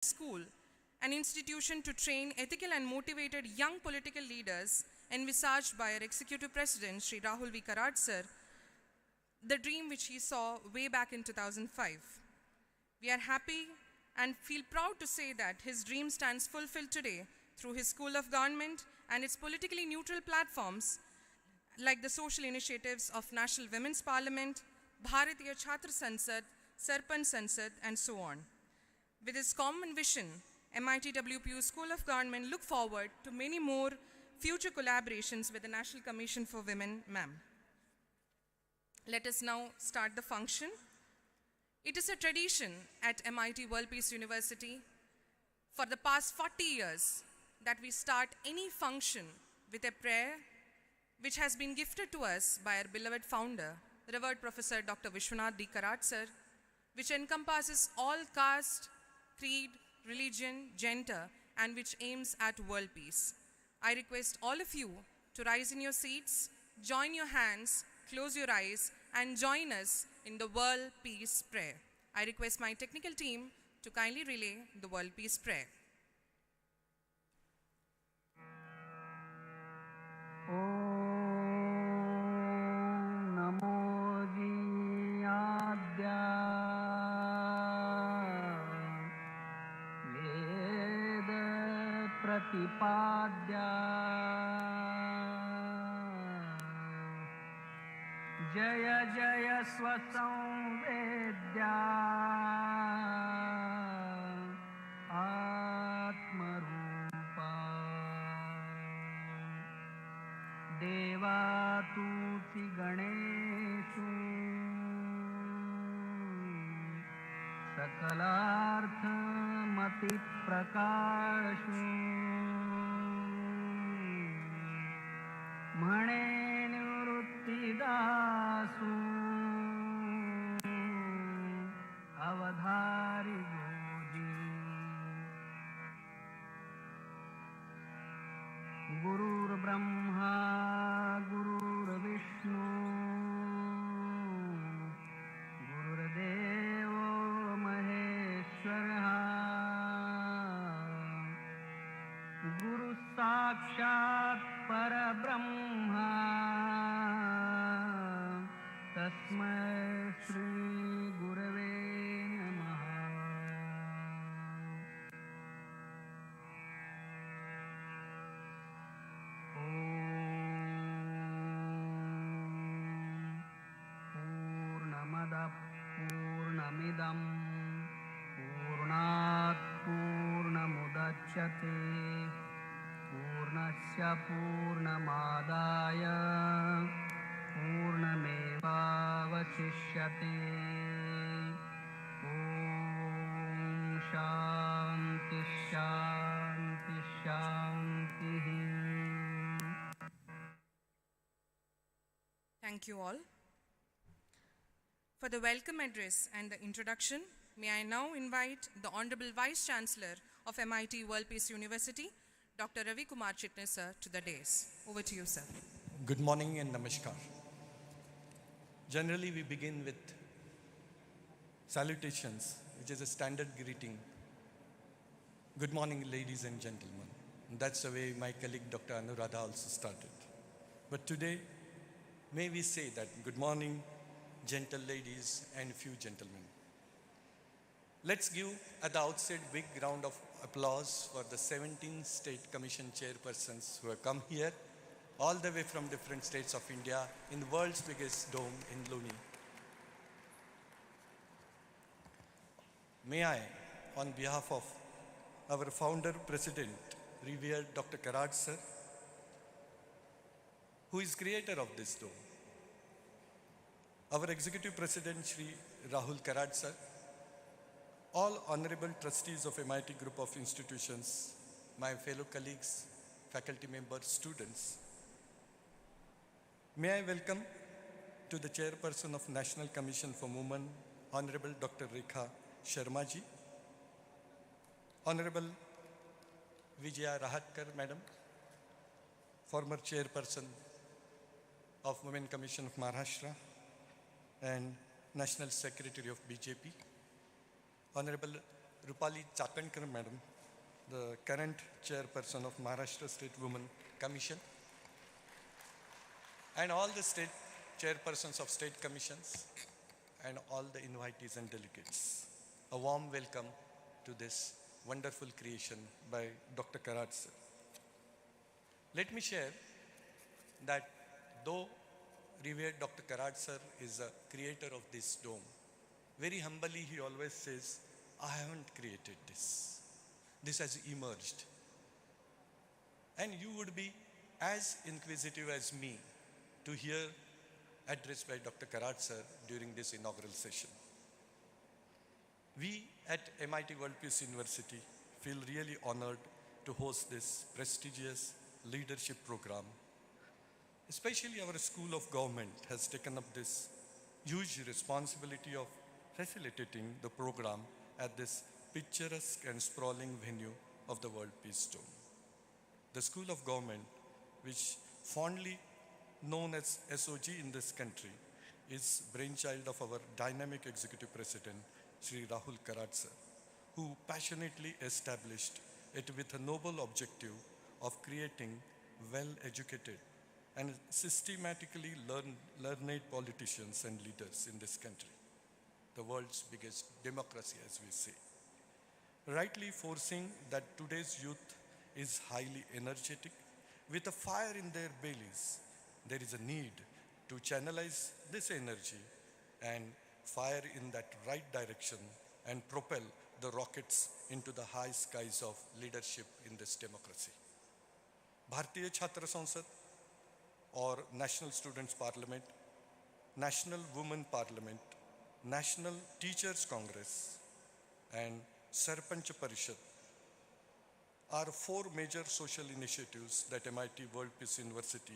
School, an institution to train ethical and motivated young political leaders envisaged by our Executive President, Sri Rahul V. Karad sir, the dream which he saw way back in 2005. We are happy and feel proud to say that his dream stands fulfilled today through his School of Government and its politically neutral platforms like the social initiatives of National Women's Parliament, Bharatiya Chhatra Sansad, Sarpanch Sansad, and so on. With its common vision, MIT-WPU School of Government look forward to many more future collaborations with the National Commission for Women, ma'am. Let us now start the function. It is a tradition at MIT World Peace University for the past 40 years that we start any function with a prayer which has been gifted to us by our beloved founder, Revered Professor Dr. Vishwanath D. Karad sir, which encompasses all caste, creed, religion, gender, and which aims at world peace. I request all of you to rise in your seats, join your hands, close your eyes, and join us in the World Peace Prayer. I request my technical team to kindly relay the World Peace Prayer. प्रतिपाद्या जय जय स्वसंवेद्या आत्मरूपा देवातुति गणेषु सकलार्थमति प्रकाशु म्हणे निवृत्तिदासु अवधारी goji गुरुर्ब्रह्मा गुरुर्विष्णु गुरुर्देवो महेश्वरः गुरु साक्षात् परब्रह्मा तस्मै श्री गुरवे नमः। पूर्णमदः पूर्णमिदं पूर्णात् पूर्णमुदच्यते पूर्णस्य पूर्णमादाय पूर्णमेवावशिष्यते। ॐ शान्ति शान्ति शान्तिः। Thank you all. For the welcome address and the introduction, may I now invite the Honorable Vice Chancellor of MIT World Peace University, Dr. Ravi Kumar Chitnis sir, to the dais. Over to you, sir. Good morning and namaskar. Generally, we begin with salutations, which is a standard greeting. Good morning, ladies and gentlemen. And that's the way my colleague Dr. Anuradha also started. But today, may we say that good morning, gentle ladies and few gentlemen. Let's give at the outset big round of applause for the 17 state commission chairpersons who have come here all the way from different states of India in the world's biggest dome in Loni. May I, on behalf of our founder president, revered Dr. Karad sir, who is creator of this dome, our executive president, Sri Rahul Karad sir, all honorable trustees of MIT Group of Institutions, my fellow colleagues, faculty members, students. May I welcome to the Chairperson of National Commission for Women, Honorable Dr. Rekha Sharma ji, Honorable Vijaya Rahatkar Madam, former Chairperson of Women Commission of Maharashtra and National Secretary of BJP, Honorable Rupali Chakankar Madam, the current chairperson of Maharashtra State Women Commission, and all the state chairpersons of state commissions, and all the invitees and delegates. A warm welcome to this wonderful creation by Dr. Karad sir. Let me share that though revered Dr. Karad sir is a creator of this dome, very humbly he always says, I haven't created this. This has emerged. And you would be as inquisitive as me to hear address by Dr. Karad sir during this inaugural session. We at MIT-WPU University feel really honored to host this prestigious leadership program. Especially our School of Government has taken up this huge responsibility of facilitating the program at this picturesque and sprawling venue of the World Peace Dome. The School of Government, which fondly known as SOG in this country, is brainchild of our dynamic executive president, Shri Rahul Karad sir, who passionately established it with a noble objective of creating well-educated and systematically learned politicians and leaders in this country, the world's biggest democracy, as we say. Rightly foreseeing that today's youth is highly energetic, with a fire in their bellies, there is a need to channelize this energy and fire in that right direction and propel the rockets into the high skies of leadership in this democracy. Bharatiya Chhatra Sansad or National Students Parliament, National Women Parliament, National Teachers Congress, and Sarpanch Parishad are four major social initiatives that MIT World Peace University,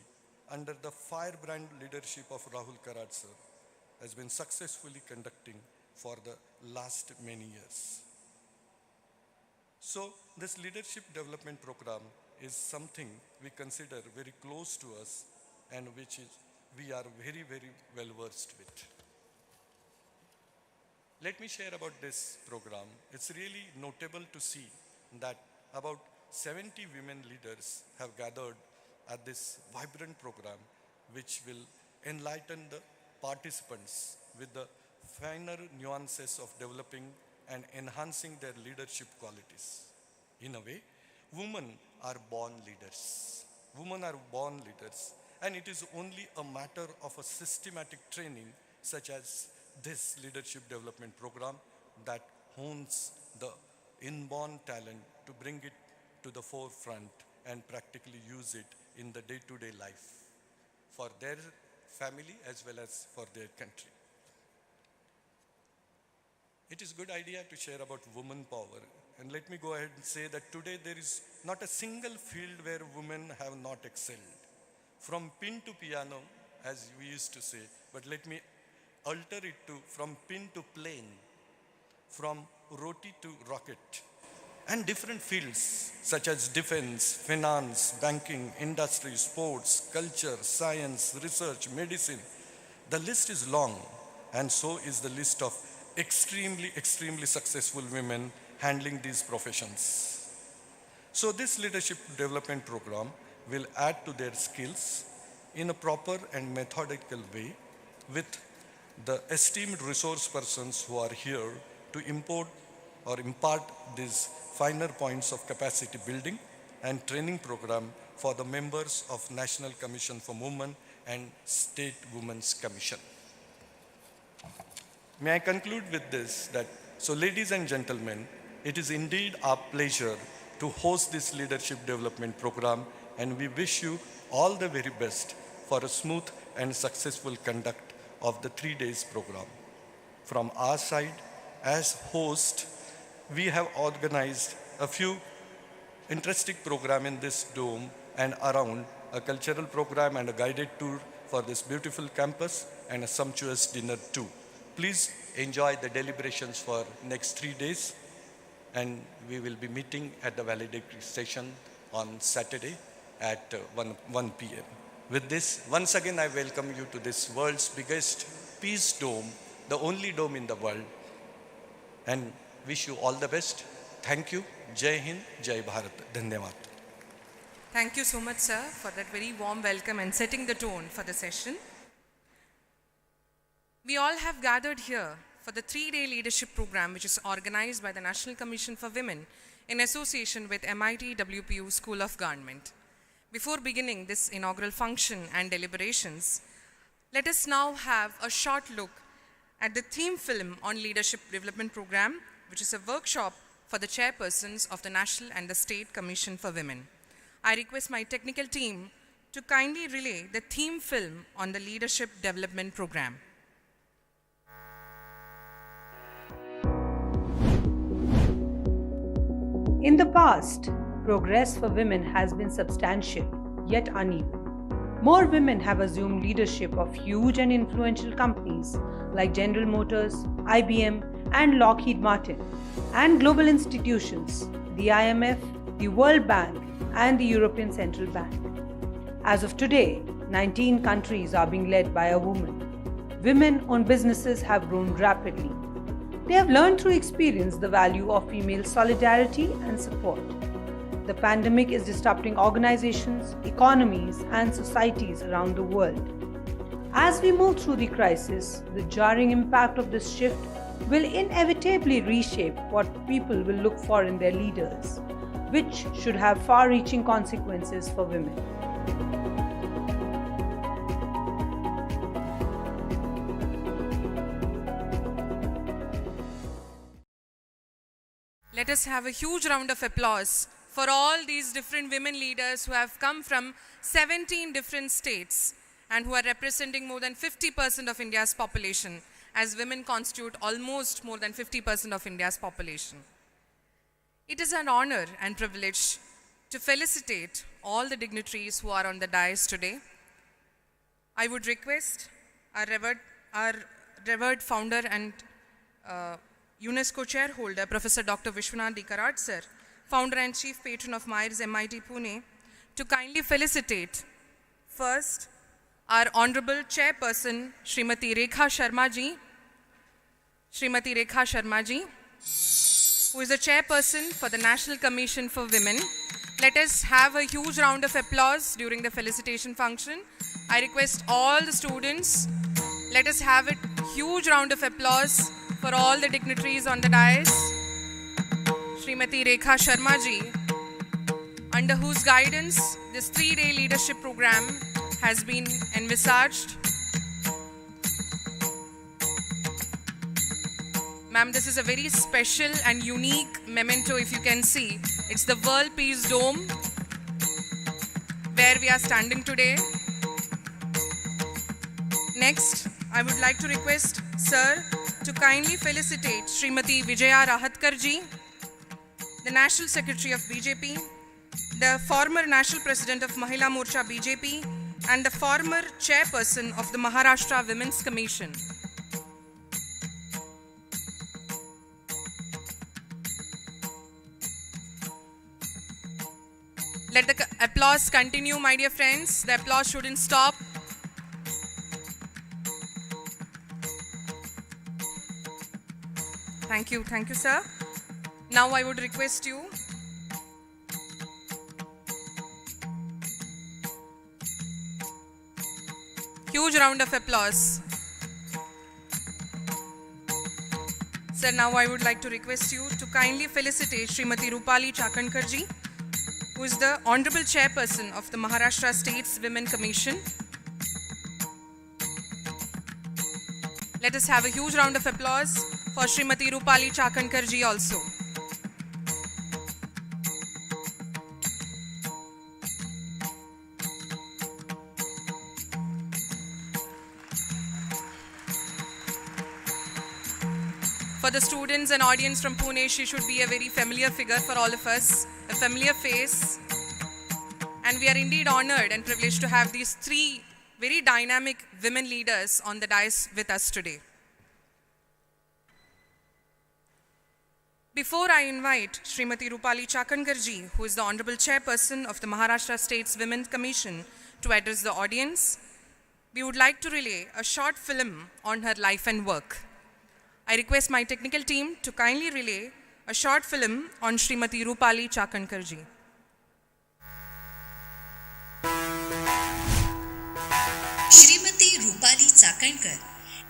under the firebrand leadership of Rahul Karad sir, has been successfully conducting for the last many years. So this leadership development program is something we consider very close to us and which we are very, very well versed with. Let me share about this program. It's really notable to see that about 70 women leaders have gathered at this vibrant program, which will enlighten the participants with the finer nuances of developing and enhancing their leadership qualities. In a way, women are born leaders. Women are born leaders, and it is only a matter of a systematic training such as this leadership development program that hones the inborn talent to bring it to the forefront and practically use it in the day-to-day life for their family as well as for their country. It is a good idea to share about women power. And let me go ahead and say that today there is not a single field where women have not excelled. From pin to piano, as we used to say, but let me alter it to from pin to plane, from roti to rocket, and different fields such as defense, finance, banking, industry, sports, culture, science, research, medicine. The list is long, and so is the list of extremely, extremely successful women handling these professions. So this leadership development program will add to their skills in a proper and methodical way with the esteemed resource persons who are here to impart these finer points of capacity building and training program for the members of National Commission for Women and State Women's Commission. May I conclude with this, that so ladies and gentlemen, it is indeed our pleasure to host this leadership development program, and we wish you all the very best for a smooth and successful conduct of the 3 days program. From our side, as host, we have organized a few interesting programs in this dome and around, a cultural program and a guided tour for this beautiful campus and a sumptuous dinner too. Please enjoy the deliberations for next 3 days, and we will be meeting at the valedictory session on Saturday at 1 p.m. With this, once again, I welcome you to this world's biggest peace dome, the only dome in the world. And Wish you all the best. Thank you. Jai Hind, Jai Bharat. Dhanyavad. Thank you so much, sir, for that very warm welcome and setting the tone for the session. We all have gathered here for the 3-day leadership program, which is organized by the National Commission for Women in association with MIT-WPU School of Government. Before beginning this inaugural function and deliberations, let us now have a short look at the theme film on Leadership Development Program, which is a workshop for the chairpersons of the National and the State Commission for Women. I request my technical team to kindly relay the theme film on the Leadership Development Program. In the past, progress for women has been substantial, yet uneven. More women have assumed leadership of huge and influential companies like General Motors, IBM, and Lockheed Martin, and global institutions, the IMF, the World Bank, and the European Central Bank. As of today, 19 countries are being led by a woman. Women-owned businesses have grown rapidly. They have learned through experience the value of female solidarity and support. The pandemic is disrupting organizations, economies, and societies around the world. As we move through the crisis, the jarring impact of this shift will inevitably reshape what people will look for in their leaders, which should have far-reaching consequences for women. Let us have a huge round of applause for all these different women leaders who have come from 17 different states and who are representing more than 50% of India's population, as women constitute almost more than 50% of India's population. It is an honor and privilege to felicitate all the dignitaries who are on the dais today. I would request our revered founder and UNESCO chairholder, Professor Dr. Vishwanath D. Karad sir, founder and chief patron of Myers MIT Pune, to kindly felicitate first our honorable chairperson, Srimati Rekha Sharma ji, who is the chairperson for the National Commission for Women. Let us have a huge round of applause during the felicitation function. I request all the students, let us have a huge round of applause for all the dignitaries on the dais. Srimati Rekha Sharma ji, under whose guidance this 3-day leadership program has been envisaged. Ma'am, this is a very special and unique memento, if you can see. It's the World Peace Dome where we are standing today. Next, I would like to request Sir to kindly felicitate Srimati Vijaya Rahatkar ji, the National Secretary of BJP, the former National President of Mahila Morcha BJP, and the former Chairperson of the Maharashtra Women's Commission. Let the applause continue, my dear friends. The applause shouldn't stop. Thank you, sir. Now I would request you huge round of applause. Sir, now I would like to request you to kindly felicitate Srimati Rupali Chakankar ji, who is the Honorable Chairperson of the Maharashtra State's Women Commission. Let us have a huge round of applause for Srimati Rupali Chakankar ji also. For the students and audience from Pune, she should be a very familiar figure for all of us, a familiar face. And we are indeed honored and privileged to have these 3 very dynamic women leaders on the dais with us today. Before I invite Srimati Rupali Chakankar ji, who is the Honorable Chairperson of the Maharashtra State's Women's Commission, to address the audience, we would like to relay a short film on her life and work. I request my technical team to kindly relay a short film on Srimati Rupali Chakankar ji. Srimati Rupali Chakankar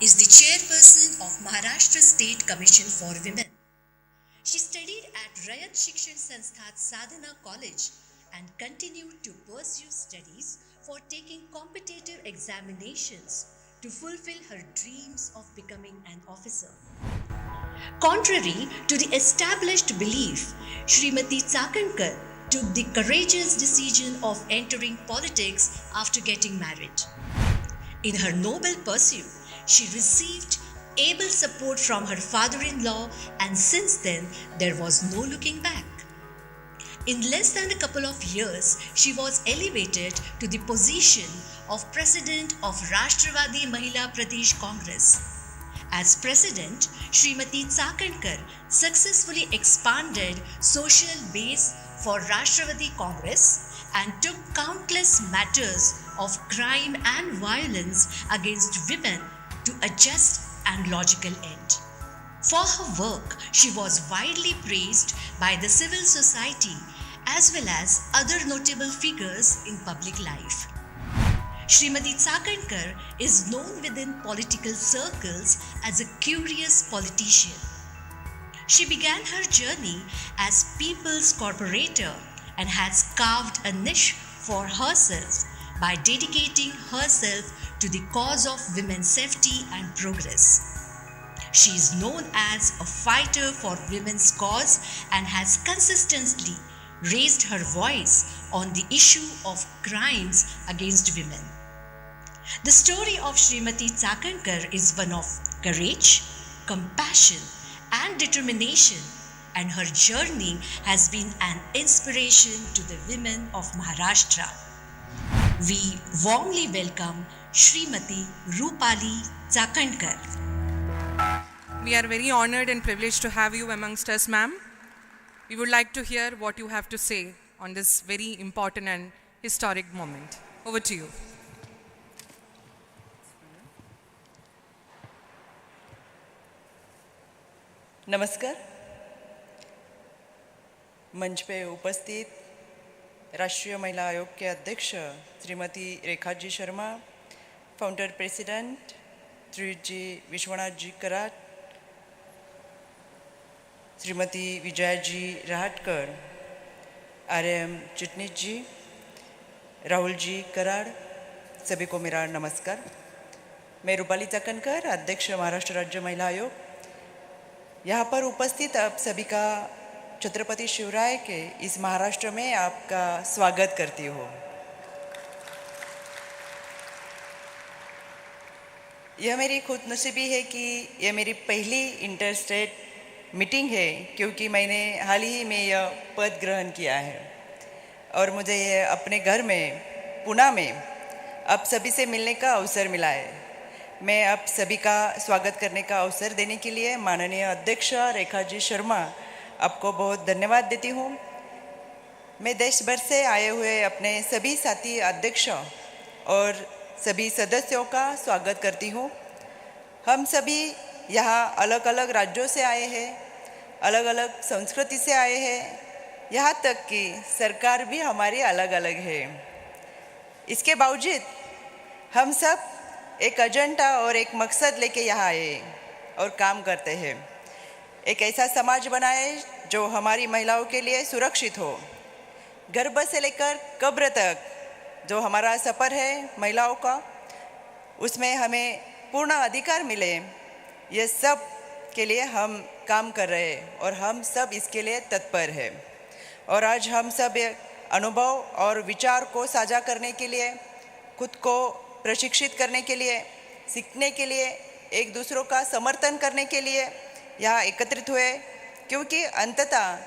is the chairperson of Maharashtra State Commission for Women. She studied at Rayat Shikshan Sansthat Sadhana College and continued to pursue studies for taking competitive examinations to fulfill her dreams of becoming an officer. Contrary to the established belief, Srimati Chakankar took the courageous decision of entering politics after getting married. In her noble pursuit, she received able support from her father-in-law, and since then there was no looking back. In less than a couple of years, she was elevated to the position of President of Rashtravadi Mahila Pradesh Congress. As President, Srimati Chakankar successfully expanded social base for Rashtravadi Congress and took countless matters of crime and violence against women to a just and logical end. For her work, she was widely praised by the civil society as well as other notable figures in public life. Srimati Chakankar is known within political circles as a curious politician. She began her journey as People's Corporator and has carved a niche for herself by dedicating herself to the cause of women's safety and progress. She is known as a fighter for women's cause and has consistently raised her voice on the issue of crimes against women. The story of Srimati Chakankar is one of courage, compassion, and determination, and her journey has been an inspiration to the women of Maharashtra. We warmly welcome Srimati Rupali Chakankar. We are very honored and privileged to have you amongst us, ma'am. We would like to hear what you have to say on this very important and historic moment. Over to you. नमस्कार। मंच पे उपस्थित राष्ट्रीय महिला आयोग के अध्यक्ष Shrimati Rekha ji Sharma, founder president Shri Vishwanath ji कराट, Shrimati Vijaya जी Rahatkar, RM Chitnis जी, राहुल जी कराड़, सभी को मेरा नमस्कार। मैं रूपाली चाकनकर, अध्यक्ष महाराष्ट्र राज्य महिला आयोग, यहाँ पर उपस्थित आप सभी का छत्रपति शिवराय के इस महाराष्ट्र में आपका स्वागत करती हूँ। यह मेरी खुशनसीबी है कि यह मेरी पहली इंटर स्टेट मीटिंग है, क्योंकि मैंने हाल ही में यह पद ग्रहण किया है और मुझे यह अपने घर में पुणे में आप सभी से मिलने का अवसर मिला है। मैं आप सभी का स्वागत करने का अवसर देने के लिए माननीय अध्यक्ष रेखा जी शर्मा आपको बहुत धन्यवाद देती हूँ। मैं देश भर से आए हुए अपने सभी साथी अध्यक्ष और सभी सदस्यों का स्वागत करती हूँ। हम सभी यहाँ अलग अलग राज्यों से आए हैं, अलग अलग संस्कृति से आए हैं, यहाँ तक कि सरकार भी हमारी अलग अलग है। इसके बावजूद हम सब एक एजेंडा और एक मकसद लेके यहाँ आए और काम करते हैं। एक ऐसा समाज बनाए जो हमारी महिलाओं के लिए सुरक्षित हो। गर्भ से लेकर कब्र तक जो हमारा सफ़र है महिलाओं का, उसमें हमें पूर्ण अधिकार मिले, ये सब के लिए हम काम कर रहे हैं और हम सब इसके लिए तत्पर हैं। और आज हम सब अनुभव और विचार को साझा करने के लिए, खुद को प्रशिक्षित करने के लिए, सीखने के लिए, एक दूसरों का समर्थन करने के लिए यहाँ एकत्रित हुए, क्योंकि अंततः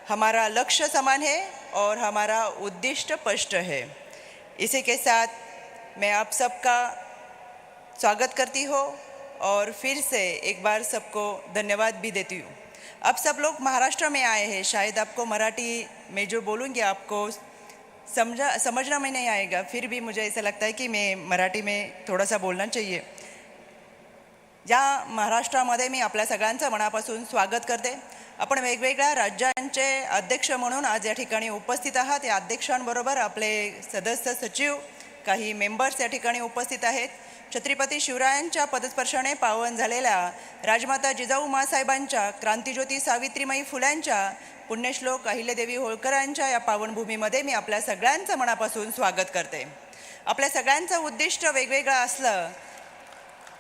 हमारा लक्ष्य समान है और हमारा उद्देश्य स्पष्ट है। इसी के साथ मैं आप सबका स्वागत करती हूँ और फिर से एक बार सबको धन्यवाद भी देती हूँ। आप सब लोग महाराष्ट्र में आए हैं, शायद आपको मराठी में जो बोलूँगी आपको समझना में नहीं आएगा, फिर भी मुझे ऐसा लगता है कि मैं मराठी में थोड़ा सा बोलना चाहिए। या महाराष्ट्रामध्ये मी आपल्या सगळ्यांचं मनापासून स्वागत करते. आपण वेगवेगळ्या राज्यांचे अध्यक्ष म्हणून आज या ठिकाणी उपस्थित आहात. या अध्यक्षांबरोबर आपले सदस्य सचिव, काही मेंबर्स या ठिकाणी उपस्थित आहेत. छत्रपती शिवरायांच्या पदस्पर्शाने पावन झालेल्या राजमाता जिजाऊ माँसाहेबांच्या, क्रांतिज्योती सावित्रीमाई फुल्यांच्या, पुण्यश्लोक अहिल्यादेवी होळकरांच्या या पावनभूमीमध्ये मी आपल्या सगळ्यांचं मनापासून स्वागत करते. आपल्या सगळ्यांचं उद्दिष्ट वेगवेगळं असलं,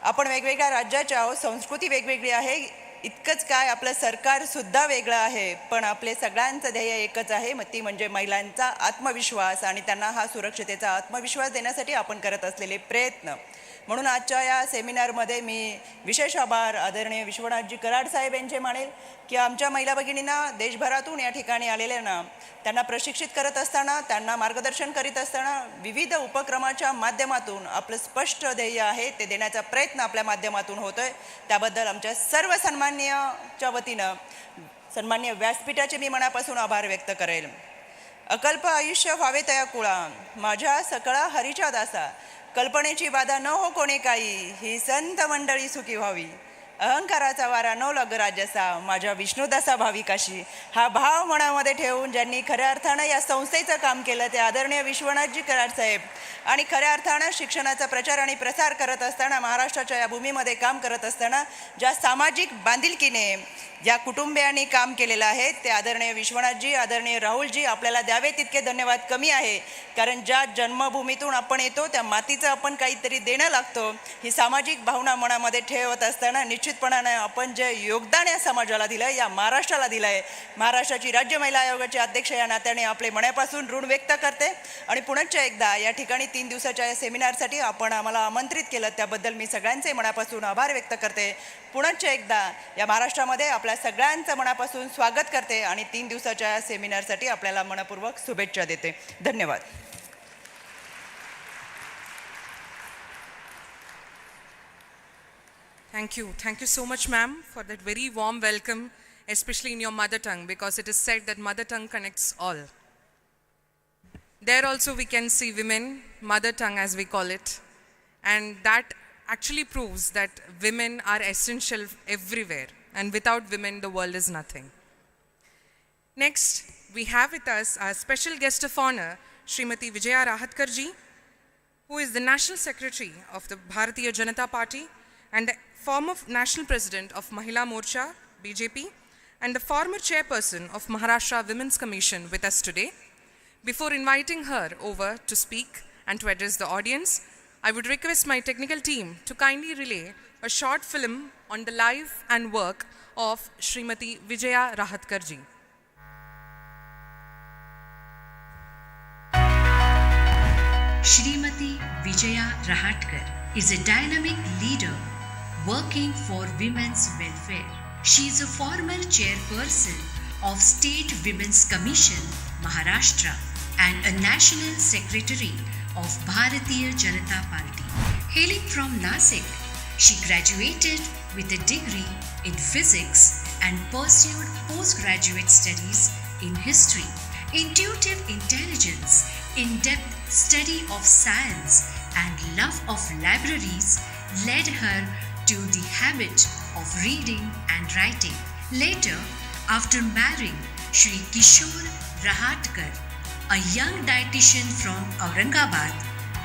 आपण वेगवेगळ्या राज्याच्या आहोत, संस्कृती वेगवेगळी आहे, इतकंच काय आपलं सरकारसुद्धा वेगळं आहे, पण आपले सगळ्यांचं ध्येय एकच आहे, ती म्हणजे महिलांचा आत्मविश्वास आणि त्यांना हा सुरक्षितेचा आत्मविश्वास देण्यासाठी आपण करत असलेले प्रयत्न. म्हणून आजच्या या सेमिनारमध्ये मी विशेष आभार आदरणीय विश्वनाथजी कराड साहेब यांचे मानेल की आमच्या महिला भगिनींना देशभरातून या ठिकाणी आलेल्यांना त्यांना प्रशिक्षित करत असताना, त्यांना मार्गदर्शन करीत असताना विविध उपक्रमाच्या माध्यमातून आपलं स्पष्ट ध्येय आहे ते देण्याचा प्रयत्न आपल्या माध्यमातून होतोय. त्याबद्दल आमच्या सर्व सन्मान्यच्या वतीनं सन्मान्य व्यासपीठाचे मी मनापासून आभार व्यक्त करेल. अकल्प आयुष्य व्हावे तया कुळा, माझ्या सकळा हरीच्या दासा, कल्पनेची बाधा न हो कोणी काही, ही संत मंडळी सुखी व्हावी, अहंकाराचा वारा न लग राजसा, माझ्या विष्णुदासा भाविकाशी. हा भाव मनामध्ये ठेवून ज्यांनी खऱ्या अर्थानं या संस्थेचं काम केलं ते आदरणीय विश्वनाथजी कराड साहेब, आणि खऱ्या अर्थानं शिक्षणाचा प्रचार आणि प्रसार करत असताना, महाराष्ट्राच्या या भूमीमध्ये काम करत असताना ज्या सामाजिक बांधिलकीने ज्या कुटुंबियांनी काम केलेलं आहे ते आदरणीय विश्वनाथजी, आदरणीय राहुलजी, आपल्याला द्यावे तितके धन्यवाद कमी आहे. कारण ज्या जन्मभूमीतून आपण येतो त्या मातीचं आपण काहीतरी देणं लागतो. ही सामाजिक भावना मनामध्ये ठेवत असताना निश्चितपणाने आपण जे योगदान या समाजाला दिलं आहे, या महाराष्ट्राला दिलं आहे, महाराष्ट्राची राज्य महिला आयोगाचे अध्यक्ष या नात्याने आपले मनापासून ऋण व्यक्त करते. आणि पुनश्च एकदा या ठिकाणी 3 दिवसाच्या या सेमिनारसाठी आपण आम्हाला आमंत्रित केलं त्याबद्दल मी सगळ्यांचे मनापासून आभार व्यक्त करते. पुनश्च एकदा या महाराष्ट्रामध्ये आपल्या सगळ्यांचं मनापासून स्वागत करते आणि 3 दिवसाच्या या सेमिनारसाठी आपल्याला मनपूर्वक शुभेच्छा देते. धन्यवाद. Thank you. Thank you so much, ma'am, for that very warm welcome, especially in your mother tongue, because it is said that mother tongue connects all. There also we can see women, mother tongue as we call it, and that actually proves that women are essential everywhere, and without women the world is nothing. Next, we have with us our special guest of honor, Srimati Vijaya Rahatkar ji, who is the National Secretary of the Bharatiya Janata Party and the former National President of Mahila Morcha, BJP, and the former Chairperson of Maharashtra Women's Commission with us today. Before inviting her over to speak and to address the audience, I would request my technical team to kindly relay a short film on the life and work of Srimati Vijaya Rahatkar ji. Srimati Vijaya Rahatkar is a dynamic leader working for women's welfare. She is a former chairperson of State Women's Commission, Maharashtra, and a national secretary of Bharatiya Janata Party. Hailing from Nasik, she graduated with a degree in physics and pursued postgraduate studies in history. Intuitive intelligence, in-depth study of science, and love of libraries led her to the habit of reading and writing. Later, after marrying Shri Kishore Rahatkar, a young dietitian from Aurangabad,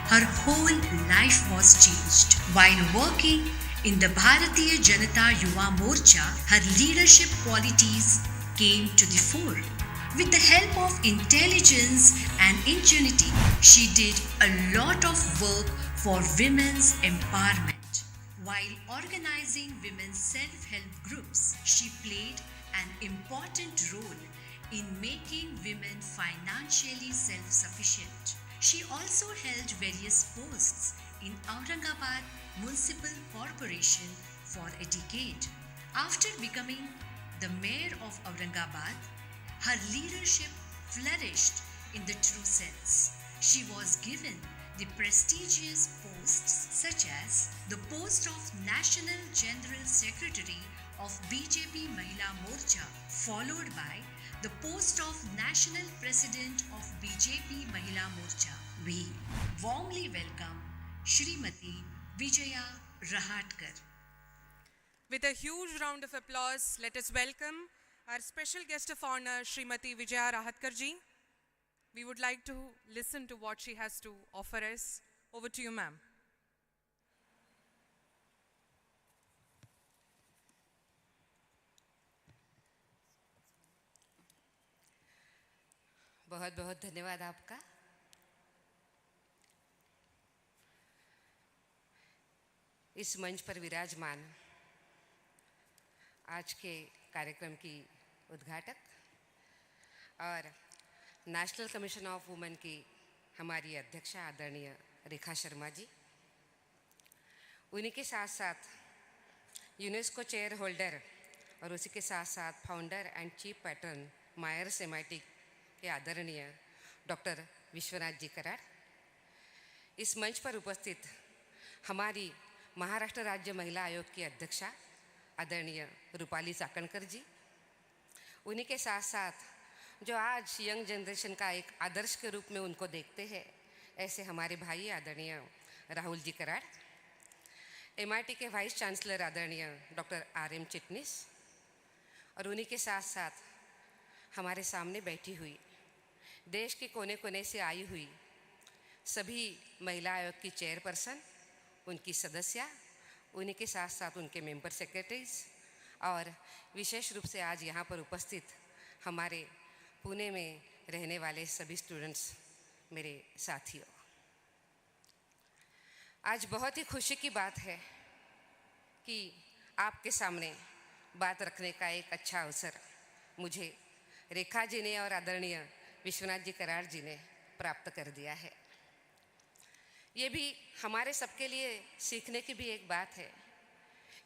her whole life was changed. While working in the Bharatiya Janata Yuva Morcha, her leadership qualities came to the fore. With the help of intelligence and ingenuity, she did a lot of work for women's empowerment. While organizing women's self-help groups, she played an important role in making women financially self-sufficient. She also held various posts in Aurangabad Municipal Corporation for a decade. After becoming the mayor of Aurangabad, her leadership flourished in the true sense. She was given the prestigious posts such as the post of National General Secretary of BJP Mahila Morcha, followed by the post of National President of BJP Mahila Morcha. We warmly welcome Srimati Vijaya Rahatkar. With a huge round of applause, let us welcome our special guest of honor, Srimati Vijaya Rahatkarji. We would like to listen to what she has to offer us. Over to you, ma'am. बहुत बहुत धन्यवाद आपका। इस मंच पर विराजमान आज के कार्यक्रम की उद्घाटक और नेशनल कमीशन ऑफ वुमेन की हमारी अध्यक्षा आदरणीय रेखा शर्मा जी, उन्हीं के साथ साथ यूनेस्को चेयर होल्डर और उसी के साथ साथ founder and chief patron MAEER's MIT के आदरणीय डॉक्टर विश्वनाथ जी कराड़, इस मंच पर उपस्थित हमारी महाराष्ट्र राज्य महिला आयोग की अध्यक्षा आदरणीय रूपाली चाकणकर जी, उन्हीं के साथ साथ जो आज यंग जनरेशन का एक आदर्श के रूप में उनको देखते हैं ऐसे हमारे भाई आदरणीय राहुल जी कराड़, MIT के वाइस चांसलर आदरणीय डॉक्टर RM चिटनिस, और उन्हीं के साथ साथ हमारे सामने बैठी हुई देश के कोने कोने से आई हुई सभी महिला आयोग की चेयरपर्सन, उनकी सदस्या, उन्हीं के साथ साथ उनके मेंबर सेक्रेटरीज और विशेष रूप से आज यहाँ पर उपस्थित हमारे पुणे में रहने वाले सभी स्टूडेंट्स, मेरे साथियों, आज बहुत ही खुशी की बात है कि आपके सामने बात रखने का एक अच्छा अवसर मुझे रेखा जी ने और आदरणीय विश्वनाथ जी कराड़ जी ने प्राप्त कर दिया है। ये भी हमारे सबके लिए सीखने की भी एक बात है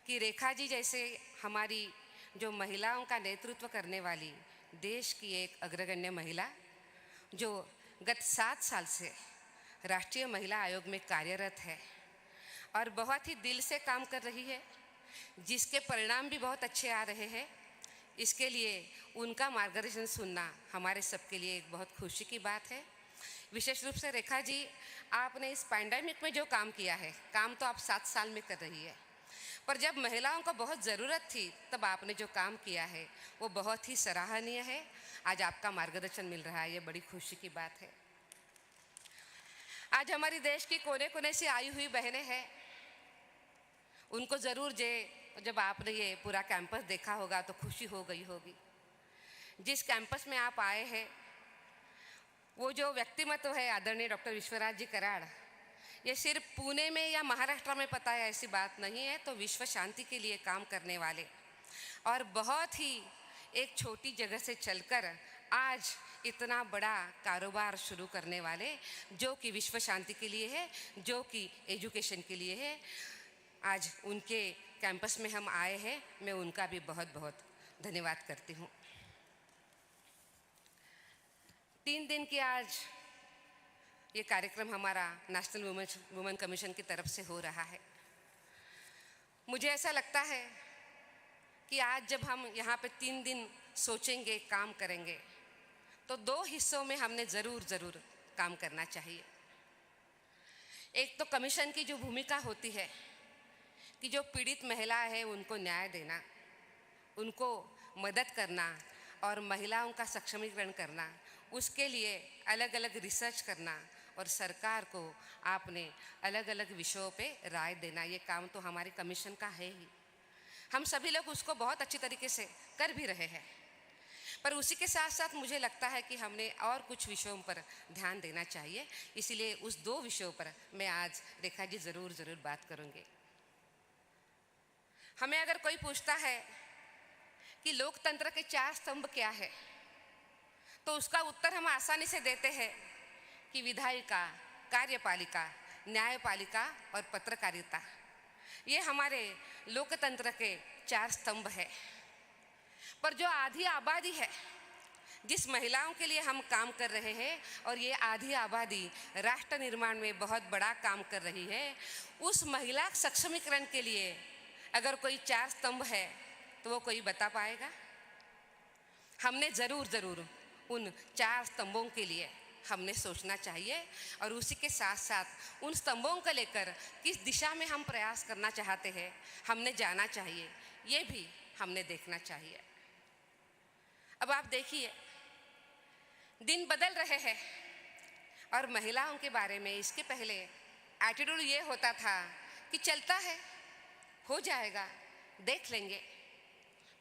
कि रेखा जी जैसे हमारी जो महिलाओं का नेतृत्व करने वाली देश की एक अग्रगण्य महिला, जो गत 7 साल से राष्ट्रीय महिला आयोग में कार्यरत है और बहुत ही दिल से काम कर रही है, जिसके परिणाम भी बहुत अच्छे आ रहे हैं, इसके लिए उनका मार्गदर्शन सुनना हमारे सबके लिए एक बहुत खुशी की बात है। विशेष रूप से रेखा जी, आपने इस पैंडेमिक में जो काम किया है, काम तो आप 7 साल में कर रही है, पर जब महिलाओं को बहुत ज़रूरत थी तब आपने जो काम किया है वो बहुत ही सराहनीय है। आज आपका मार्गदर्शन मिल रहा है, ये बड़ी खुशी की बात है। आज हमारी देश की कोने कोने से आई हुई बहनें हैं, उनको ज़रूर जब आपने ये पूरा कैंपस देखा होगा तो खुशी हो गई होगी। जिस कैंपस में आप आए हैं, वो जो व्यक्तिमत्व है आदरणीय डॉक्टर विश्वनाथ जी कराड़, ये सिर्फ पुणे में या महाराष्ट्र में पता है ऐसी बात नहीं है, तो विश्व शांति के लिए काम करने वाले और बहुत ही एक छोटी जगह से चलकर आज इतना बड़ा कारोबार शुरू करने वाले, जो कि विश्व शांति के लिए है, जो कि एजुकेशन के लिए है। आज उनके कैंपस में हम आए हैं, मैं उनका भी बहुत बहुत धन्यवाद करती हूँ। 3 दिन की आज ये कार्यक्रम हमारा नेशनल वुमेन कमीशन की तरफ से हो रहा है। मुझे ऐसा लगता है कि आज जब हम यहाँ पे 3 दिन सोचेंगे, काम करेंगे, तो 2 हिस्सों में हमने ज़रूर काम करना चाहिए। एक तो कमीशन की जो भूमिका होती है कि जो पीड़ित महिला है उनको न्याय देना, उनको मदद करना और महिलाओं का सक्षमीकरण करना, उसके लिए अलग अलग रिसर्च करना और सरकार को आपने अलग अलग विषयों पे राय देना, ये काम तो हमारे कमीशन का है ही। हम सभी लोग उसको बहुत अच्छी तरीके से कर भी रहे हैं, पर उसी के साथ साथ मुझे लगता है कि हमने और कुछ विषयों पर ध्यान देना चाहिए। इसीलिए उस 2 विषयों पर मैं आज रेखा जी ज़रूर बात करूँगी। हमें अगर कोई पूछता है कि लोकतंत्र के 4 स्तंभ क्या है, तो उसका उत्तर हम आसानी से देते हैं कि विधायिका, कार्यपालिका, न्यायपालिका और पत्रकारिता, ये हमारे लोकतंत्र के 4 स्तंभ है। पर जो आधी आबादी है, जिस महिलाओं के लिए हम काम कर रहे हैं, और ये आधी आबादी राष्ट्र निर्माण में बहुत बड़ा काम कर रही है, उस महिला सक्षमीकरण के लिए अगर कोई 4 स्तंभ है तो वो कोई बता पाएगा? हमने ज़रूर उन 4 स्तंभों के लिए हमने सोचना चाहिए और उसी के साथ साथ उन स्तंभों को लेकर किस दिशा में हम प्रयास करना चाहते हैं हमने जाना चाहिए। ये भी हमने देखना चाहिए। अब आप देखिए, दिन बदल रहे हैं और महिलाओं के बारे में इसके पहले एटीट्यूड ये होता था कि चलता है, हो जाएगा, देख लेंगे।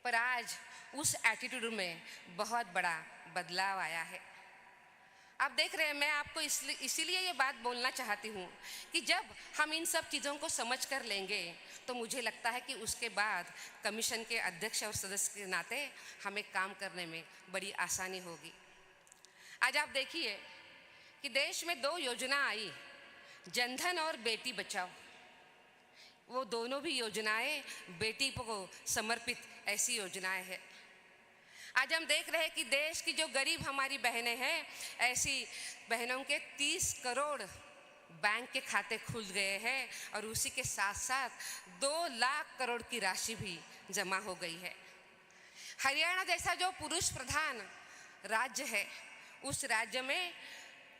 पर आज उस एटीट्यूड में बहुत बड़ा बदलाव आया है। आप देख रहे हैं, मैं आपको इसीलिए ये बात बोलना चाहती हूँ कि जब हम इन सब चीज़ों को समझ कर लेंगे तो मुझे लगता है कि उसके बाद कमीशन के अध्यक्ष और सदस्य के नाते हमें काम करने में बड़ी आसानी होगी। आज आप देखिए कि देश में 2 योजना आई, जनधन और बेटी बचाओ। वो दोनों भी योजनाएं बेटी को समर्पित ऐसी योजनाएं हैं। आज हम देख रहे हैं कि देश की जो गरीब हमारी बहनें हैं, ऐसी बहनों के 30 करोड़ बैंक के खाते खुल गए हैं और उसी के साथ साथ 2 लाख करोड़ की राशि भी जमा हो गई है। हरियाणा जैसा जो पुरुष प्रधान राज्य है, उस राज्य में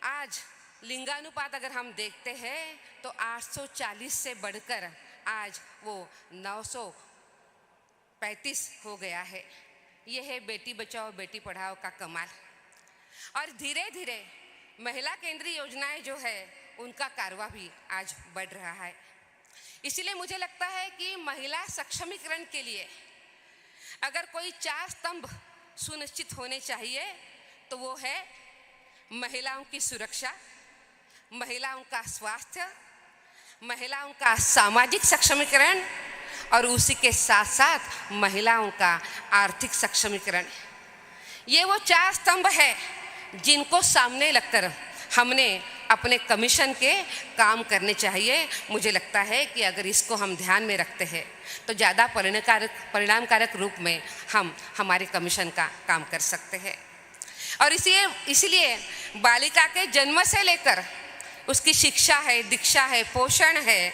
आज लिंगानुपात अगर हम देखते हैं तो 840 से बढ़कर आज वो 935 हो गया है। यह है बेटी बचाओ बेटी पढ़ाओ का कमाल। और धीरे धीरे महिला केंद्रीय योजनाएं जो है उनका कारवा भी आज बढ़ रहा है। इसीलिए मुझे लगता है कि महिला सक्षमीकरण के लिए अगर कोई 4 स्तंभ सुनिश्चित होने चाहिए तो वो है महिलाओं की सुरक्षा, महिलाओं का स्वास्थ्य, महिलाओं का सामाजिक सक्षमीकरण और उसी के साथ साथ महिलाओं का आर्थिक सक्षमीकरण। ये वो 4 स्तंभ है जिनको सामने रखकर हमने अपने कमीशन के काम करने चाहिए। मुझे लगता है कि अगर इसको हम ध्यान में रखते हैं तो ज़्यादा परिणामकारक रूप में हम हमारे कमीशन का काम कर सकते हैं। और इसीलिए बालिका के जन्म से लेकर उसकी शिक्षा है, दीक्षा है, पोषण है,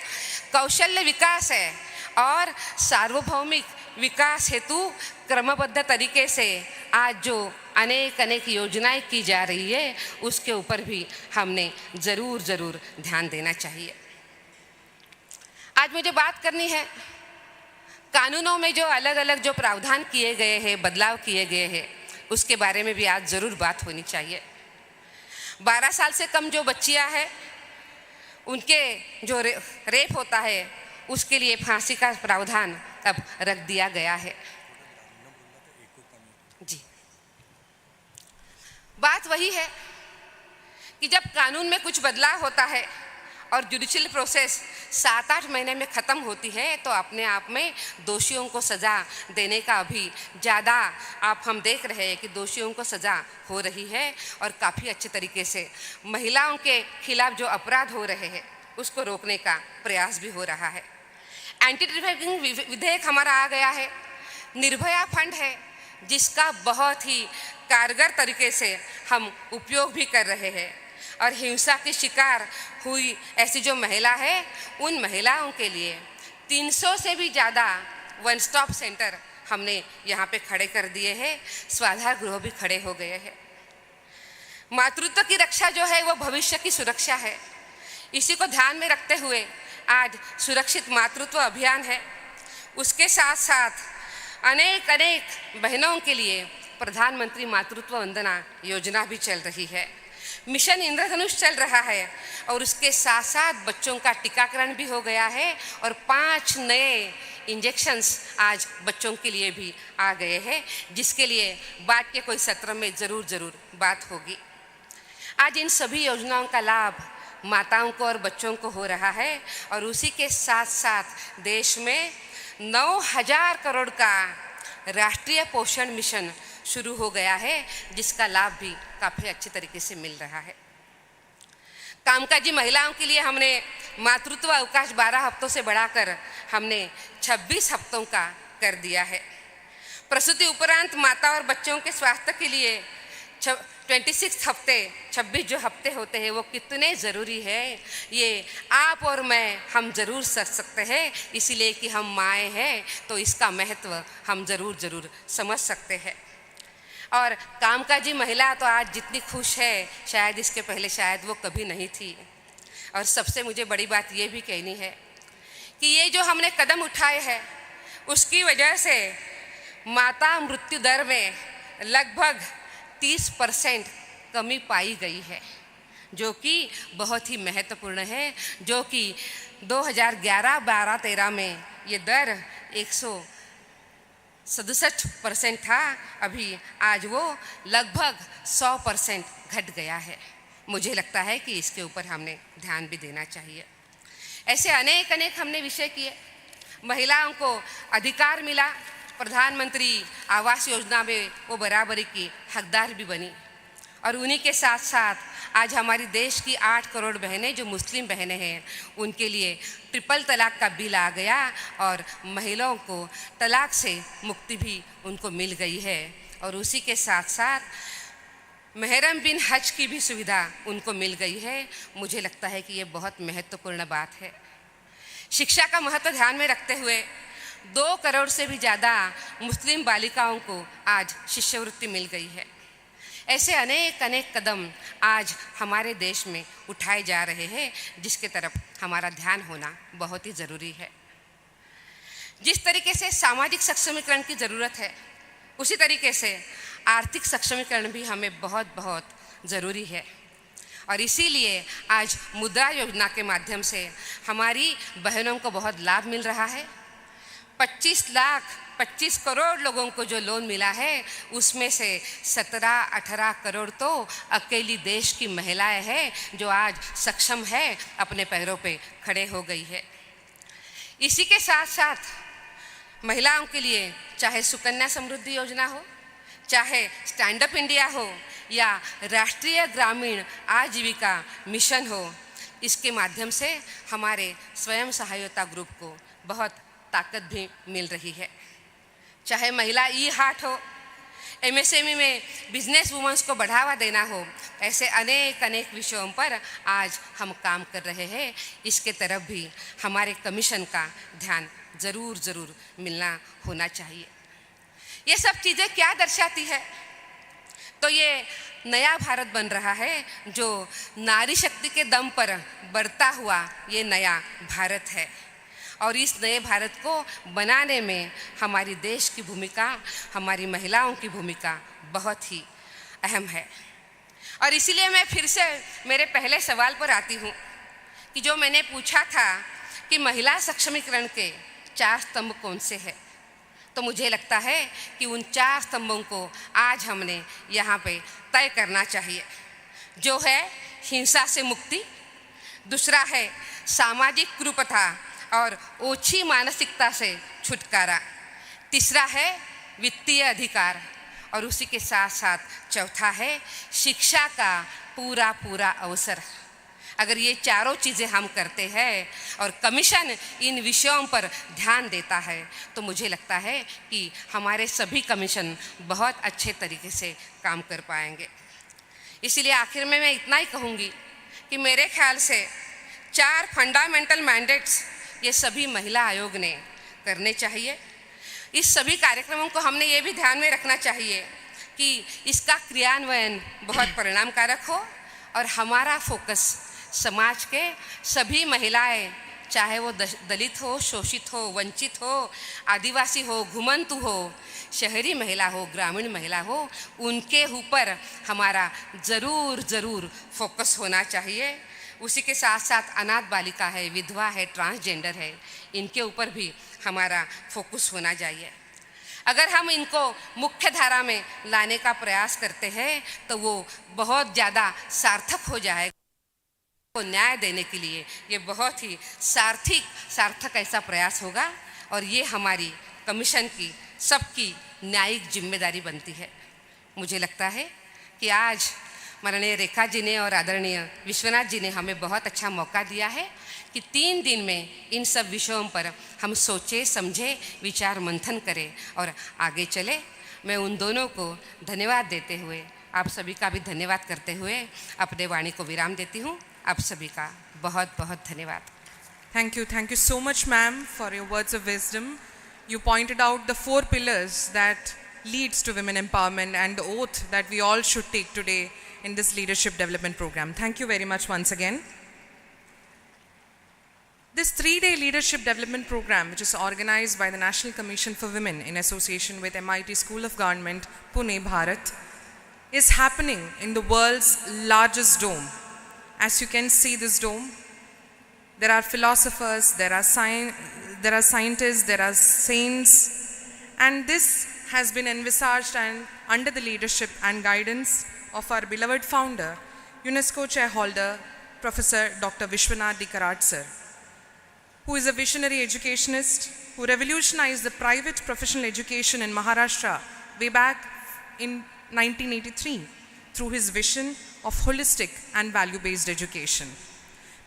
कौशल्य विकास है और सार्वभौमिक विकास हेतु क्रमबद्ध तरीके से आज जो अनेक योजनाएं की जा रही है उसके ऊपर भी हमने ज़रूर ध्यान देना चाहिए। आज मुझे बात करनी है कानूनों में जो अलग जो प्रावधान किए गए हैं, बदलाव किए गए हैं, उसके बारे में भी आज ज़रूर बात होनी चाहिए। 12 साल से कम जो बच्चियां हैं उनके जो रेप होता है उसके लिए फांसी का प्रावधान अब रख दिया गया है। जी, बात वही है कि जब कानून में कुछ बदलाव होता है और जुडिशियल प्रोसेस 7-8 महीने में ख़त्म होती है तो अपने आप में दोषियों को सज़ा देने का अभी ज़्यादा हम देख रहे हैं कि दोषियों को सज़ा हो रही है और काफ़ी अच्छे तरीके से महिलाओं के खिलाफ जो अपराध हो रहे हैं उसको रोकने का प्रयास भी हो रहा है। एंटी ट्रैफिकिंग विधेयक हमारा आ गया है। निर्भया फंड है जिसका बहुत ही कारगर तरीके से हम उपयोग भी कर रहे हैं और हिंसा की शिकार हुई ऐसी जो महिला है उन महिलाओं के लिए 300 से भी ज़्यादा 1 स्टॉप सेंटर हमने यहाँ पे खड़े कर दिए हैं। स्वाधार गृह भी खड़े हो गए हैं। मातृत्व की रक्षा जो है वो भविष्य की सुरक्षा है। इसी को ध्यान में रखते हुए आज सुरक्षित मातृत्व अभियान है। उसके साथ साथ अनेक बहनों के लिए प्रधानमंत्री मातृत्व वंदना योजना भी चल रही है। मिशन इंद्रधनुष चल रहा है और उसके साथ साथ बच्चों का टीकाकरण भी हो गया है और 5 नए इंजेक्शंस आज बच्चों के लिए भी आ गए हैं, जिसके लिए बाद के कोई सत्र में ज़रूर बात होगी। आज इन सभी योजनाओं का लाभ माताओं को और बच्चों को हो रहा है और उसी के साथ साथ देश में 9,000 करोड़ का राष्ट्रीय पोषण मिशन शुरू हो गया है, जिसका लाभ भी काफ़ी अच्छे तरीके से मिल रहा है। कामकाजी महिलाओं के लिए हमने मातृत्व अवकाश 12 हफ्तों से बढ़ाकर हमने 26 हफ्तों का कर दिया है। प्रसूति उपरांत माता और बच्चों के स्वास्थ्य के लिए 26 हफ्ते 26 जो हफ्ते होते हैं वो कितने ज़रूरी है ये आप और मैं हम ज़रूर समझ सकते हैं। इसीलिए कि हम माएँ हैं तो इसका महत्व हम ज़रूर समझ सकते हैं। और कामकाजी महिला तो आज जितनी खुश है शायद इसके पहले शायद वो कभी नहीं थी। और सबसे मुझे बड़ी बात ये भी कहनी है कि ये जो हमने कदम उठाए हैं उसकी वजह से माता मृत्यु दर में लगभग 30% कमी पाई गई है, जो कि बहुत ही महत्वपूर्ण है, जो कि 2011-12-13 में ये दर 167% था, अभी आज वो लगभग 100% घट गया है। मुझे लगता है कि इसके ऊपर हमने ध्यान भी देना चाहिए। ऐसे अनेक हमने विषय किए। महिलाओं को अधिकार मिला, प्रधानमंत्री आवास योजना में वो बराबरी की हकदार भी बनी, और उन्हीं के साथ साथ आज हमारी देश की 8 करोड़ बहनें जो मुस्लिम बहनें हैं, उनके लिए ट्रिपल तलाक का बिल आ गया और महिलाओं को तलाक से मुक्ति भी उनको मिल गई है। और उसी के साथ साथ महरम बिन हज की भी सुविधा उनको मिल गई है। मुझे लगता है कि ये बहुत महत्वपूर्ण बात है। शिक्षा का महत्व ध्यान में रखते हुए 2 करोड़ से भी ज़्यादा मुस्लिम बालिकाओं को आज शिष्यवृत्ति मिल गई है। ऐसे अनेक कदम आज हमारे देश में उठाए जा रहे हैं, जिसके तरफ हमारा ध्यान होना बहुत ही ज़रूरी है। जिस तरीके से सामाजिक सक्षमीकरण की ज़रूरत है, उसी तरीके से आर्थिक सक्षमीकरण भी हमें बहुत ज़रूरी है। और इसीलिए आज मुद्रा योजना के माध्यम से हमारी बहनों को बहुत लाभ मिल रहा है। 25 करोड़ लोगों को जो लोन मिला है, उसमें से 17-18 करोड़ तो अकेली देश की महिलाएं हैं, जो आज सक्षम है, अपने पैरों पे खड़े हो गई है। इसी के साथ साथ महिलाओं के लिए चाहे सुकन्या समृद्धि योजना हो, चाहे स्टैंड अप इंडिया हो, या राष्ट्रीय ग्रामीण आजीविका मिशन हो, इसके माध्यम से हमारे स्वयं सहायता ग्रुप को बहुत ताकत भी मिल रही है। चाहे महिला ई हाट हो, एमएसएमई में बिजनेस वुमेन्स को बढ़ावा देना हो, ऐसे अनेक विषयों पर आज हम काम कर रहे हैं। इसके तरफ भी हमारे कमीशन का ध्यान ज़रूर मिलना होना चाहिए। ये सब चीज़ें क्या दर्शाती है? तो ये नया भारत बन रहा है, जो नारी शक्ति के दम पर बढ़ता हुआ ये नया भारत है। और इस नए भारत को बनाने में हमारी देश की भूमिका, हमारी महिलाओं की भूमिका बहुत ही अहम है। और इसीलिए मैं फिर से मेरे पहले सवाल पर आती हूँ कि जो मैंने पूछा था कि महिला सक्षमीकरण के 4 स्तंभ कौन से हैं, तो मुझे लगता है कि उन 4 स्तंभों को आज हमने यहाँ पे तय करना चाहिए, जो है हिंसा से मुक्ति, दूसरा है सामाजिक कुप्रथा और ओछी मानसिकता से छुटकारा, तीसरा है वित्तीय अधिकार, और उसी के साथ साथ चौथा है शिक्षा का पूरा अवसर। अगर ये चारों चीज़ें हम करते हैं और कमीशन इन विषयों पर ध्यान देता है, तो मुझे लगता है कि हमारे सभी कमीशन बहुत अच्छे तरीके से काम कर पाएंगे। इसलिए आखिर में मैं इतना ही कहूँगी कि मेरे ख्याल से 4 फंडामेंटल मैंडेट्स ये सभी महिला आयोग ने करने चाहिए। इस सभी कार्यक्रमों को हमने ये भी ध्यान में रखना चाहिए कि इसका क्रियान्वयन बहुत परिणामकारक हो, और हमारा फोकस समाज के सभी महिलाएं, चाहे वो दलित हो, शोषित हो, वंचित हो, आदिवासी हो, घुमंतु हो, शहरी महिला हो, ग्रामीण महिला हो, उनके ऊपर हमारा ज़रूर फोकस होना चाहिए। उसी के साथ साथ अनाथ बालिका है, विधवा है, ट्रांसजेंडर है, इनके ऊपर भी हमारा फोकस होना चाहिए। अगर हम इनको मुख्य धारा में लाने का प्रयास करते हैं, तो वो बहुत ज़्यादा सार्थक हो जाएगा। को न्याय देने के लिए ये बहुत ही सार्थक ऐसा प्रयास होगा, और ये हमारी कमीशन की सबकी न्यायिक जिम्मेदारी बनती है। मुझे लगता है कि आज माननीय रेखा जी ने और आदरणीय विश्वनाथ जी ने हमें बहुत अच्छा मौका दिया है कि 3 दिन में इन सब विषयों पर हम सोचें, समझें, विचार मंथन करें और आगे चले। मैं उन दोनों को धन्यवाद देते हुए, आप सभी का भी धन्यवाद करते हुए अपने वाणी को विराम देती हूँ। आप सभी का बहुत धन्यवाद। Thank you so much, ma'am, for your words of wisdom. You pointed out the 4 pillars that leads to women empowerment and the oath that we all should take today in this leadership development program. Thank you very much once again. This 3-day leadership development program, which is organized by the National Commission for Women in association with MIT School of Government, Pune, Bharat, is happening in the world's largest dome. As you can see this dome, there are philosophers, there are scientists, there are saints, and this has been envisaged and under the leadership and guidance of our beloved founder, UNESCO chairholder, Professor Dr. Vishwanath Dikarat sir, who is a visionary educationist who revolutionized the private professional education in Maharashtra way back in 1983 through his vision of holistic and value-based education.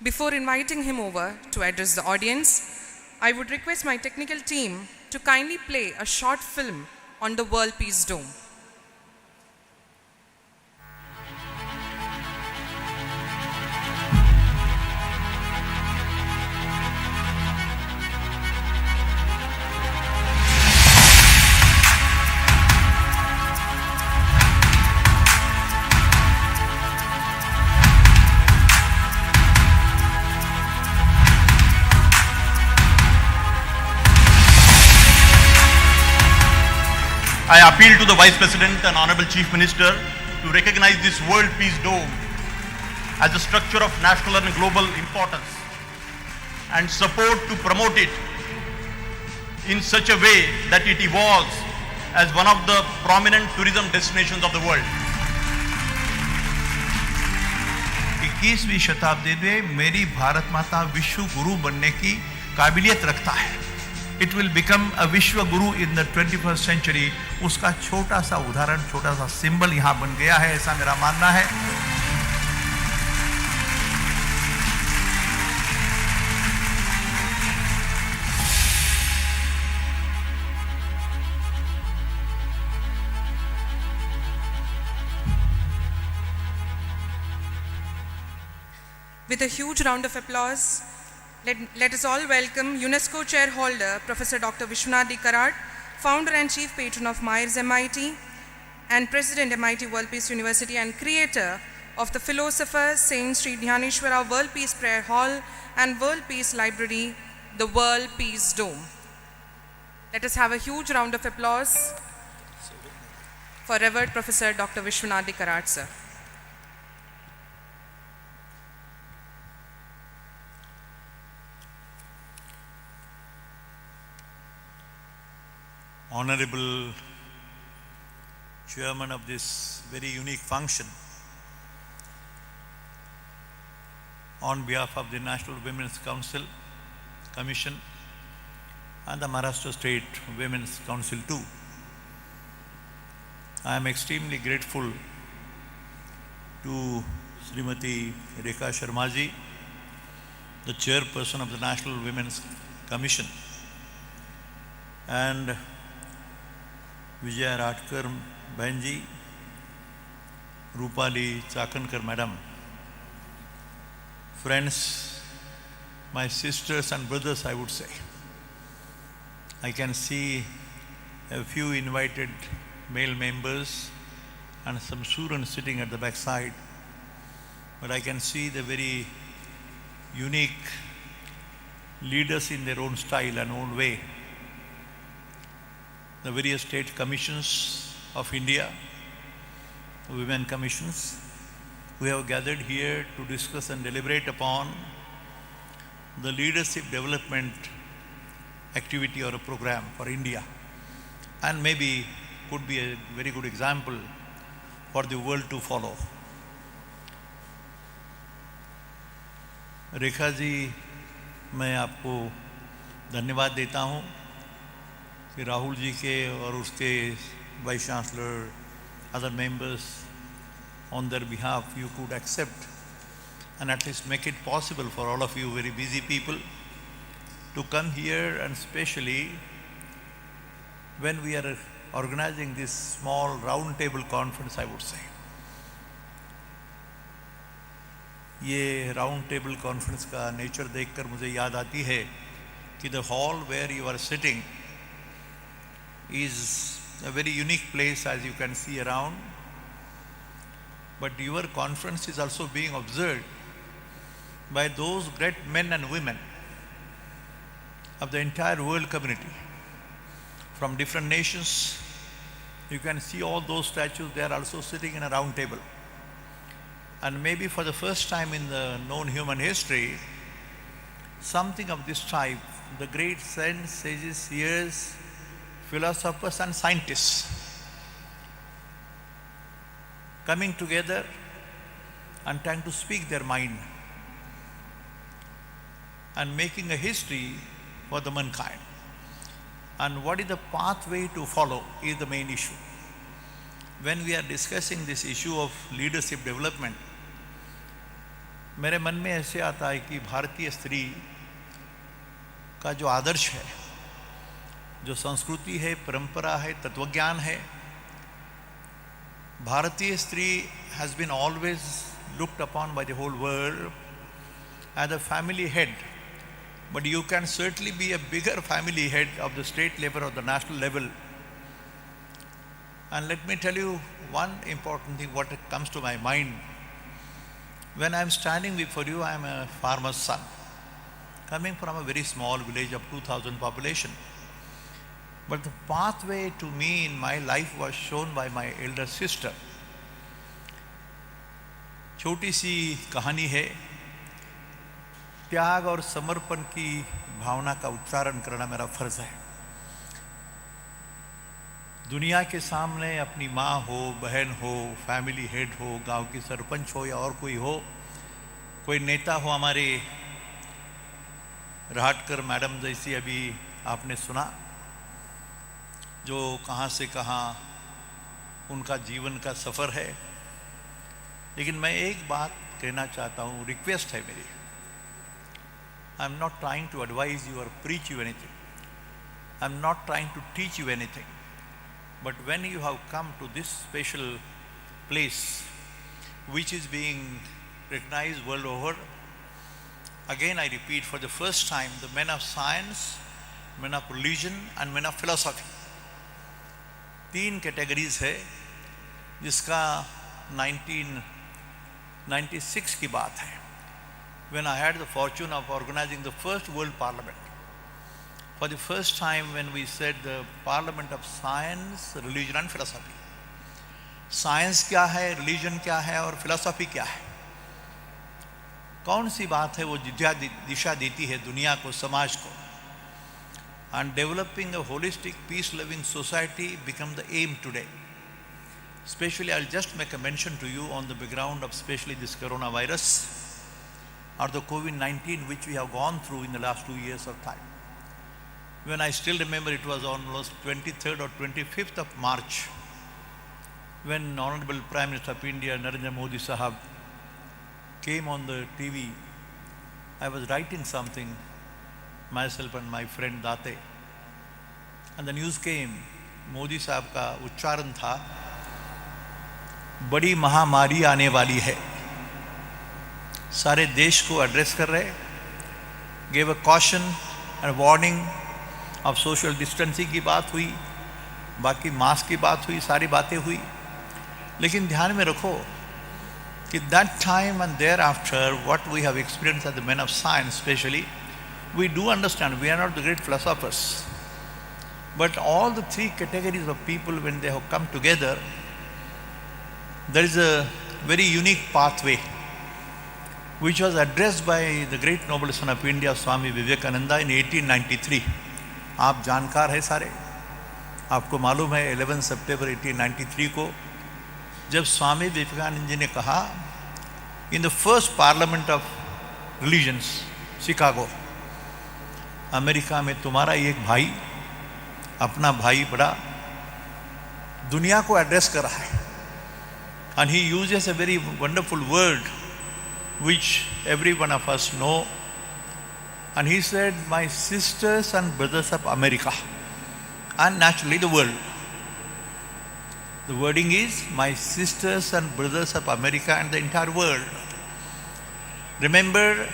Before inviting him over to address the audience, I would request my technical team to kindly play a short film on the World Peace Dome. I appeal to the Vice President and Honorable Chief Minister to recognize this World Peace Dome as a structure of national and global importance and support to promote it in such a way that it evolves as one of the prominent tourism destinations of the world. 21वीं शताब्दी में मेरी भारत माता विश्व गुरु बनने की काबिलियत रखता है. It will become a विश्व गुरु in the 21st century. उसका छोटा सा उदाहरण, छोटा सा सिंबल यहाँ बन गया है, ऐसा मेरा मानना है. With a huge round of applause, let us all welcome UNESCO chairholder, Professor Dr. Vishwanath Dikarat, founder and chief patron of Myers MIT and president MIT World Peace University and creator of the philosopher Saint Sri Dhyaneshwara World Peace Prayer Hall and World Peace Library, the World Peace Dome. Let us have a huge round of applause for Revered Professor Dr. Vishwanath Dikarat sir. Honorable Chairman of this very unique function, on behalf of the National Women's Council Commission and the Maharashtra State Women's Council too, I am extremely grateful to Srimati Rekha Sharma ji, the chairperson of the National Women's Commission, and Vijaya Ratkar Bhenji, Rupali Chakankar madam, friends, my sisters and brothers, I would say. I can see a few invited male members and some students sitting at the back side, but I can see the very unique leaders in their own style and own way. The various state commissions of India, women commissions, who have gathered here to discuss and deliberate upon the leadership development activity or a program for India, and maybe could be a very good example for the world to follow. Rekha ji, मैं आपको धन्यवाद देता हूँ कि राहुल जी के और उसके vice chancellor, other members, on their behalf you could accept and at least make it possible for all of you very busy people to come here, and especially when we are organizing this small round table conference, I would say. ये round table conference का nature देखकर मुझे याद आती है कि the hall where you are sitting is a very unique place, as you can see around, but your conference is also being observed by those great men and women of the entire world community from different nations. You can see all those statues, they are also sitting in a round table. And maybe for the first time in the known human history, something of this type, the great saints, sages, seers, philosophers and scientists coming together and trying to speak their mind and making a history for the mankind. And what is the pathway to follow is the main issue. When we are discussing this issue of leadership development, मेरे मन में ऐसे आता है कि भारतीय स्त्री का जो आदर्श है, जो संस्कृति है, परंपरा है, तत्वज्ञान है, भारतीय स्त्री has been always looked upon by the whole world as a family head. But you can certainly be a bigger family head of the state level or the national level. And let me tell you one important thing, what comes to my mind. When I am standing before you, I am a farmer's son, coming from a very small village of 2,000 population. But the pathway to me in my life was shown by my elder sister. छोटी सी कहानी है, त्याग और समर्पण की भावना का उच्चारण करना मेरा फर्ज है। दुनिया के सामने अपनी माँ हो, बहन हो, फैमिली हेड हो, गांव की सरपंच हो या और कोई हो, कोई नेता हो, हमारे राहटकर मैडम जैसी अभी आपने सुना, जो कहाँ से कहाँ उनका जीवन का सफ़र है। लेकिन मैं एक बात कहना चाहता हूँ, रिक्वेस्ट है मेरी। I am not trying to advise you और preach you anything, I am not trying to teach you anything, but when you have come to this special place which is being recognized world over, again I repeat, for the first time, the men of science, men of religion and men of philosophy, 3 categories है, जिसका 1996 की बात है, when I had the fortune of organizing the first world parliament. For the first time when we said the parliament of science, religion and philosophy. Science क्या है, religion क्या है और philosophy क्या है? कौन सी बात है वो दिशा देती है दुनिया को, समाज को? And developing a holistic, peace-loving society become the aim today. Especially, I'll just make a mention to you on the background of especially this coronavirus or the COVID-19 which we have gone through in the last 2 years of time. When I still remember, it was almost 23rd or 25th of March when Honorable Prime Minister of India, Narendra Modi Sahab, came on the TV. I was writing something, myself and my friend Date, and the news came, Modi Sahab का उच्चारण था, बड़ी महामारी आने वाली है, सारे देश को एड्रेस कर रहे, gave a caution and warning of social distancing की बात हुई, बाकी मास्क की बात हुई, सारी बातें हुई। लेकिन ध्यान में रखो कि that time and thereafter what we have experienced as the men of science especially, we do understand we are not the great philosophers, but all the 3 categories of people, when they have come together, there is a very unique pathway which was addressed by the great noble son of India, Swami Vivekananda, in 1893. आप जानकार है सारे, आपको मालूम है 11 सितंबर 1893 को जब स्वामी विवेकानंद जी ने कहा, in the first parliament of religions Chicago, America में तुम्हारा एक भाई, अपना भाई बड़ा, दुनिया को एड्रेस कर रहा है। And he uses a very wonderful word which every one of us know. And he said, my sisters and brothers of America, and naturally the world. The wording is, my sisters and brothers of America and the entire world. Remember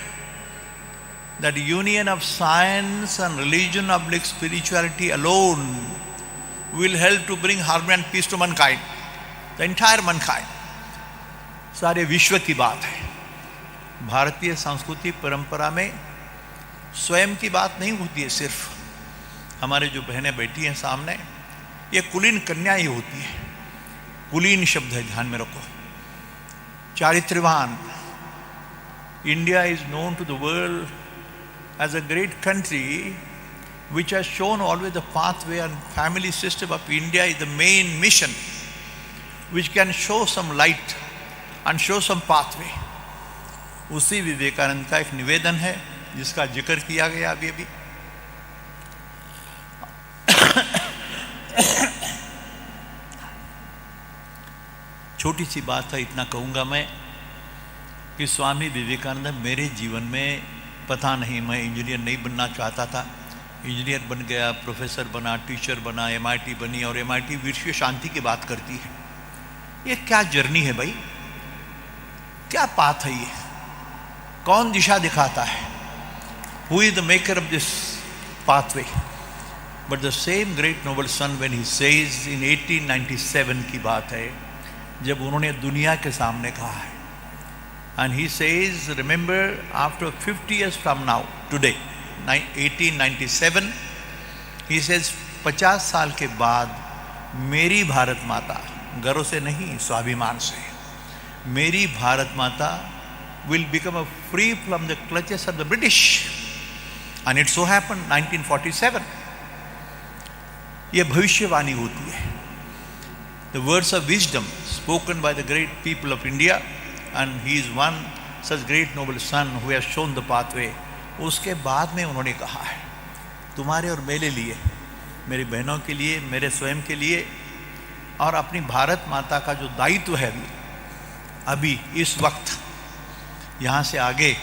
that the union of science and religion / spirituality alone will help to bring harmony and peace to mankind, the entire mankind. सारे विश्व की बात है। भारतीय संस्कृति परंपरा में स्वयं की बात नहीं होती है सिर्फ। हमारे जो बहनें बैठी हैं सामने, ये कुलीन कन्या ही होती है। कुलीन शब्द है, ध्यान में रखो। चारित्र्यवान। India is known to the world as a great country which has shown always the pathway, and family system of India is the main mission which can show some light and show some pathway. उसी विवेकानंद का एक निवेदन है जिसका जिक्र किया गया अभी अभी। छोटी सी बात है, इतना कहूँगा मैं कि स्वामी विवेकानंद मेरे जीवन में, पता नहीं, मैं इंजीनियर नहीं बनना चाहता था, इंजीनियर बन गया, प्रोफेसर बना, टीचर बना, MIT बनी, और MIT विश्व शांति की बात करती है। ये क्या जर्नी है भाई, क्या पाथ है ये, कौन दिशा दिखाता है? Who is the maker of this pathway? But the same great noble son when he says in 1897 की बात है, जब उन्होंने दुनिया के सामने कहा है, and he says remember after 50 years from now today 1897, he says 50 साल के बाद मेरी भारत माता, गर्व से नहीं स्वाभिमान से, मेरी भारत माता will become a free from the clutches of the British, and it so happened 1947. ये भविष्यवाणी होती है। The words of wisdom spoken by the great people of India, and he is one such great noble son who has shown the pathway. उसके बाद में उन्होंने कहा है, तुम्हारे और मेरे लिए, मेरी बहनों के लिए, मेरे स्वयं के लिए, और अपनी भारत माता का जो दायित्व है अभी इस वक्त, यहाँ से आगे,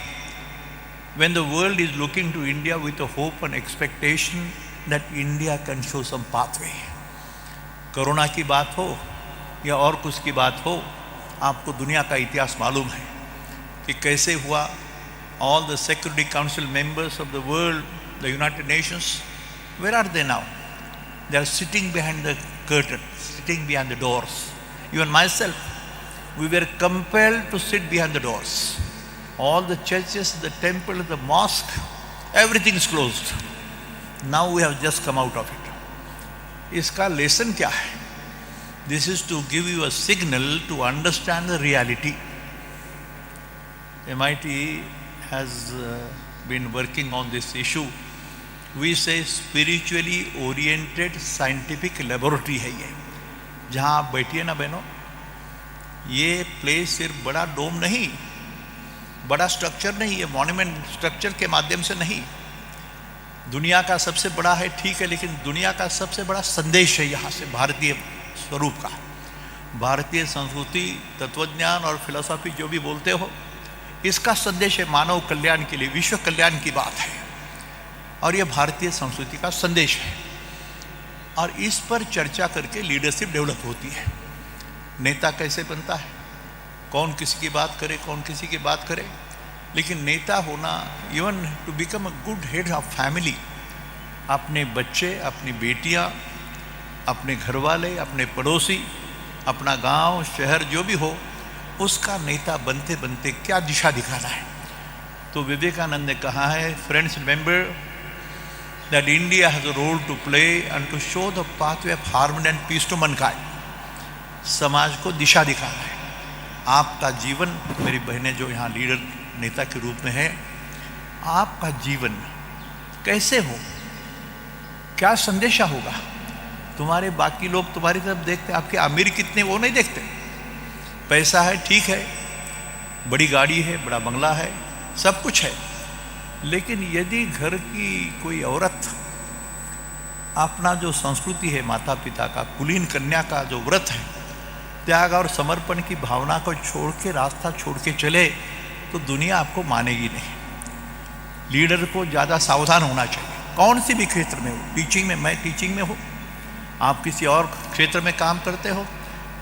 when the world is looking to India with a hope and expectation that India can show some pathway. Corona की बात हो या और कुछ की बात हो, आपको दुनिया का इतिहास मालूम है कि कैसे हुआ। All the Security Council members of the world, the United Nations, where are they now? They are sitting behind the curtain, sitting behind the doors. Even myself, we were compelled to sit behind the doors. All the churches, the temple, the mosque, everything is closed. Now we have just come out of it. इसका lesson क्या है? This is to give you a signal to understand the reality. MIT has been working on this issue. We say spiritually oriented scientific laboratory है ये, जहाँ आप बैठिए ना बहनों, ये प्लेस सिर्फ बड़ा डोम नहीं, बड़ा स्ट्रक्चर नहीं, ये मॉन्यूमेंट स्ट्रक्चर के माध्यम से नहीं, दुनिया का सबसे बड़ा है ठीक है, लेकिन दुनिया का सबसे बड़ा संदेश है यहाँ से, भारतीय स्वरूप का। भारतीय संस्कृति, तत्वज्ञान और फिलॉसफी जो भी बोलते हो, इसका संदेश है मानव कल्याण के लिए, विश्व कल्याण की बात है, और यह भारतीय संस्कृति का संदेश है। और इस पर चर्चा करके लीडरशिप डेवलप होती है। नेता कैसे बनता है, कौन किसी की बात करे, कौन किसी की बात करे, लेकिन नेता होना, even to become a good head of family, अपने बच्चे, अपनी बेटियां, अपने घर वाले, अपने पड़ोसी, अपना गांव, शहर जो भी हो, उसका नेता बनते बनते क्या दिशा दिखाना है। तो विवेकानंद ने कहा है, friends remember that India has a role to play and to show the pathway of harmony and peace to mankind. समाज को दिशा दिखाना है। आपका जीवन, मेरी बहनें जो यहाँ लीडर नेता के रूप में है, आपका जीवन कैसे हो, क्या संदेशा होगा। तुम्हारे बाकी लोग तुम्हारी तरफ देखते, आपके अमीर कितने वो नहीं देखते, पैसा है ठीक है, बड़ी गाड़ी है, बड़ा बंगला है, सब कुछ है, लेकिन यदि घर की कोई औरत अपना जो संस्कृति है माता पिता का, कुलीन कन्या का जो व्रत है, त्याग और समर्पण की भावना को छोड़ के, रास्ता छोड़ के चले, तो दुनिया आपको मानेगी नहीं। लीडर को ज़्यादा सावधान होना चाहिए, कौन सी भी क्षेत्र में हो। टीचिंग में, मैं टीचिंग में हूँ, आप किसी और क्षेत्र में काम करते हो,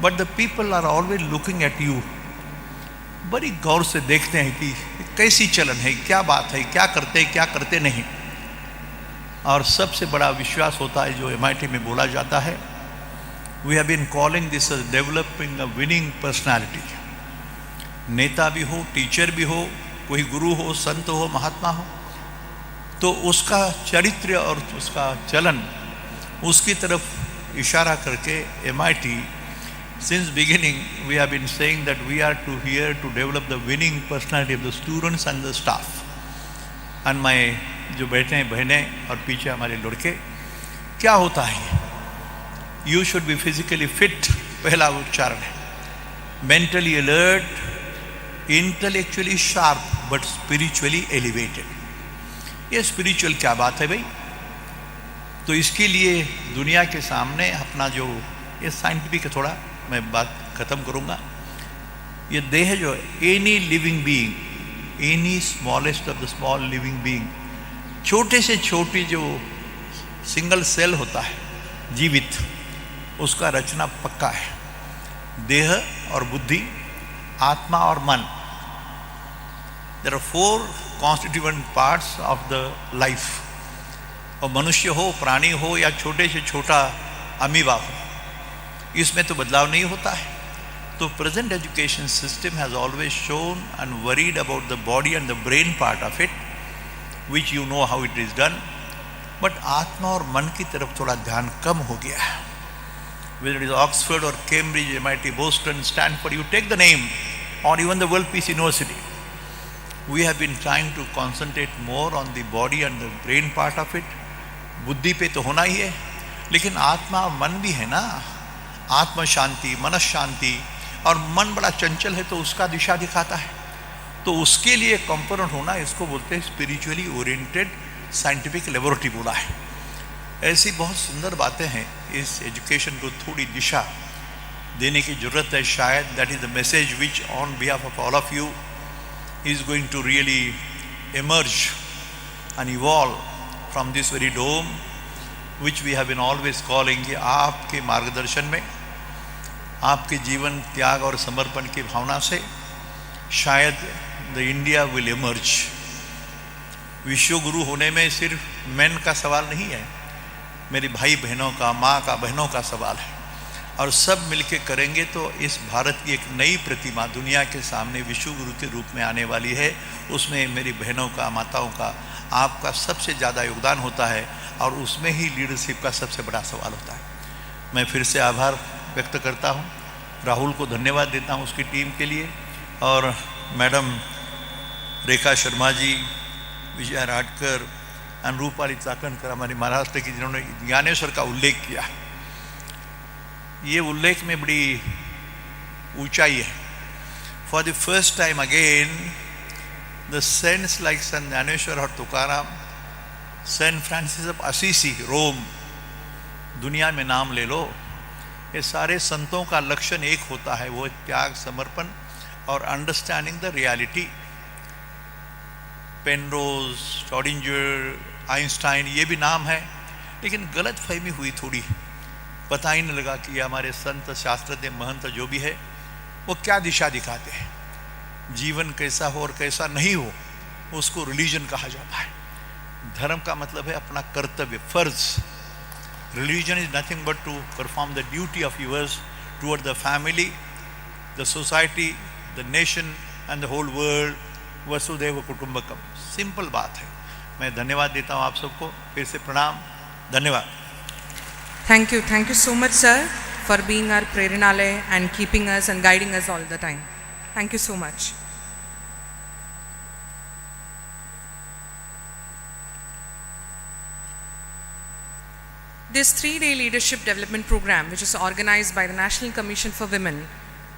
but the people are always looking at you. बड़ी गौर से देखते हैं कि कैसी चलन है, क्या बात है, क्या करते नहीं। और सबसे बड़ा विश्वास होता है जो MIT में बोला जाता है, we have been calling this developing a winning personality. नेता भी हो, टीचर भी हो, कोई गुरु हो, संत हो, महात्मा हो, तो उसका चरित्र और उसका चलन उसकी तरफ इशारा करके MIT since beginning we have been saying that we are here to develop the winning personality of the students and the staff. And my जो बैठे हैं बहनें और पीछे हमारे लड़के, क्या होता है? You should be physically fit, पहला उच्चारण है. Mentally alert, intellectually sharp, but spiritually elevated. ये spiritual क्या बात है भाई? तो इसके लिए दुनिया के सामने अपना जो ये साइंटिफिक है, थोड़ा मैं बात खत्म करूंगा. ये देह जो any living being, any smallest of the small living being, छोटे से छोटी जो सिंगल सेल होता है जीवित, उसका रचना पक्का है. देह और बुद्धि, आत्मा और मन. There are 4 constituent parts of the life. और मनुष्य हो, प्राणी हो या छोटे से छोटा अमीबा हो, इसमें तो बदलाव नहीं होता है. तो present education system has always shown and worried about the body and the brain part of it, which you know how it is done. But आत्मा और मन की तरफ थोड़ा ध्यान कम हो गया है. Whether it is Oxford or Cambridge, MIT, Boston, Stanford, you take the name, or even the World Peace University, we have been trying to concentrate more on the body and the brain part of it. बुद्धि पे तो होना ही है, लेकिन आत्मा और मन भी है ना. आत्मा शांति, मनस शांति, और मन बड़ा चंचल है तो उसका दिशा दिखाता है. तो उसके लिए कंपोनेंट होना, इसको बोलते हैं स्पिरिचुअली ओरिएंटेड साइंटिफिक लेबोरेटरी बोला है. ऐसी बहुत सुंदर बातें हैं. इस एजुकेशन को थोड़ी दिशा देने की ज़रूरत है शायद. That is the message which on behalf of all of you is going to really emerge and evolve from this very dome which we have been always calling कि आपके मार्गदर्शन में, आपके जीवन त्याग और समर्पण की भावना से शायद द इंडिया विल emerge. विश्व गुरु होने में सिर्फ मैन का सवाल नहीं है, मेरे भाई बहनों का, माँ का, बहनों का सवाल है. और सब मिलके करेंगे तो इस भारत की एक नई प्रतिमा दुनिया के सामने विश्व गुरु के रूप में आने वाली है. उसमें मेरी बहनों का, माताओं का, आपका सबसे ज़्यादा योगदान होता है, और उसमें ही लीडरशिप का सबसे बड़ा सवाल होता है. मैं फिर से आभार व्यक्त करता हूँ. राहुल को धन्यवाद देता हूँ उसकी टीम के लिए, और मैडम रेखा शर्मा जी, विजया राटकर और रूपाली चाकणकर हमारी महाराष्ट्र की, जिन्होंने ज्ञानेश्वर का उल्लेख किया. ये उल्लेख में बड़ी ऊंचाई है. For the first time again the saints like Sant Dnyaneshwar और Tukaram, Saint Francis of Assisi Rome, दुनिया में नाम ले लो, ये सारे संतों का लक्षण एक होता है, वो त्याग, समर्पण और understanding the reality. Penrose, Staudinger, Einstein, ये भी नाम है, लेकिन गलत फहमी हुई थोड़ी. पता ही नहीं लगा कि ये हमारे संत, शास्त्रज्ञ, महंत जो भी है वो क्या दिशा दिखाते हैं. जीवन कैसा हो और कैसा नहीं हो उसको रिलीजन कहा जाता है. धर्म का मतलब है अपना कर्तव्य, फर्ज. Religion is nothing but to perform the duty of yours toward the family, the society, the nation and the whole world. वसुधैव कुटुंबकम, सिंपल बात है. मैं धन्यवाद देता हूँ आप सबको. फिर से प्रणाम, धन्यवाद. Thank you so much, sir, for being our Preranalaya and keeping us and guiding us all the time. Thank you so much. This 3-day leadership development program, which is organized by the National Commission for Women,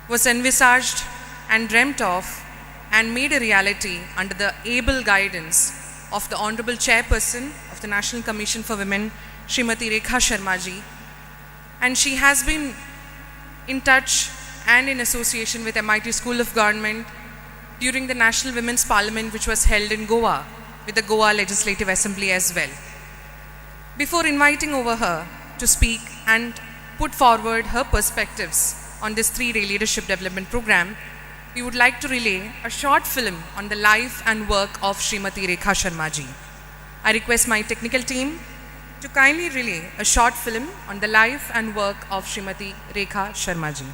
was envisaged and dreamt of and made a reality under the able guidance of the Honorable Chairperson of the National Commission for Women, Srimati Rekha Sharma ji, and she has been in touch and in association with MIT School of Government during the National Women's Parliament, which was held in Goa with the Goa Legislative Assembly as well. Before inviting over her to speak and put forward her perspectives on this 3-day leadership development program, we would like to relay a short film on the life and work of Srimati Rekha Sharma ji. I request my technical team to kindly relay a short film on the life and work of Srimati Rekha Sharma ji.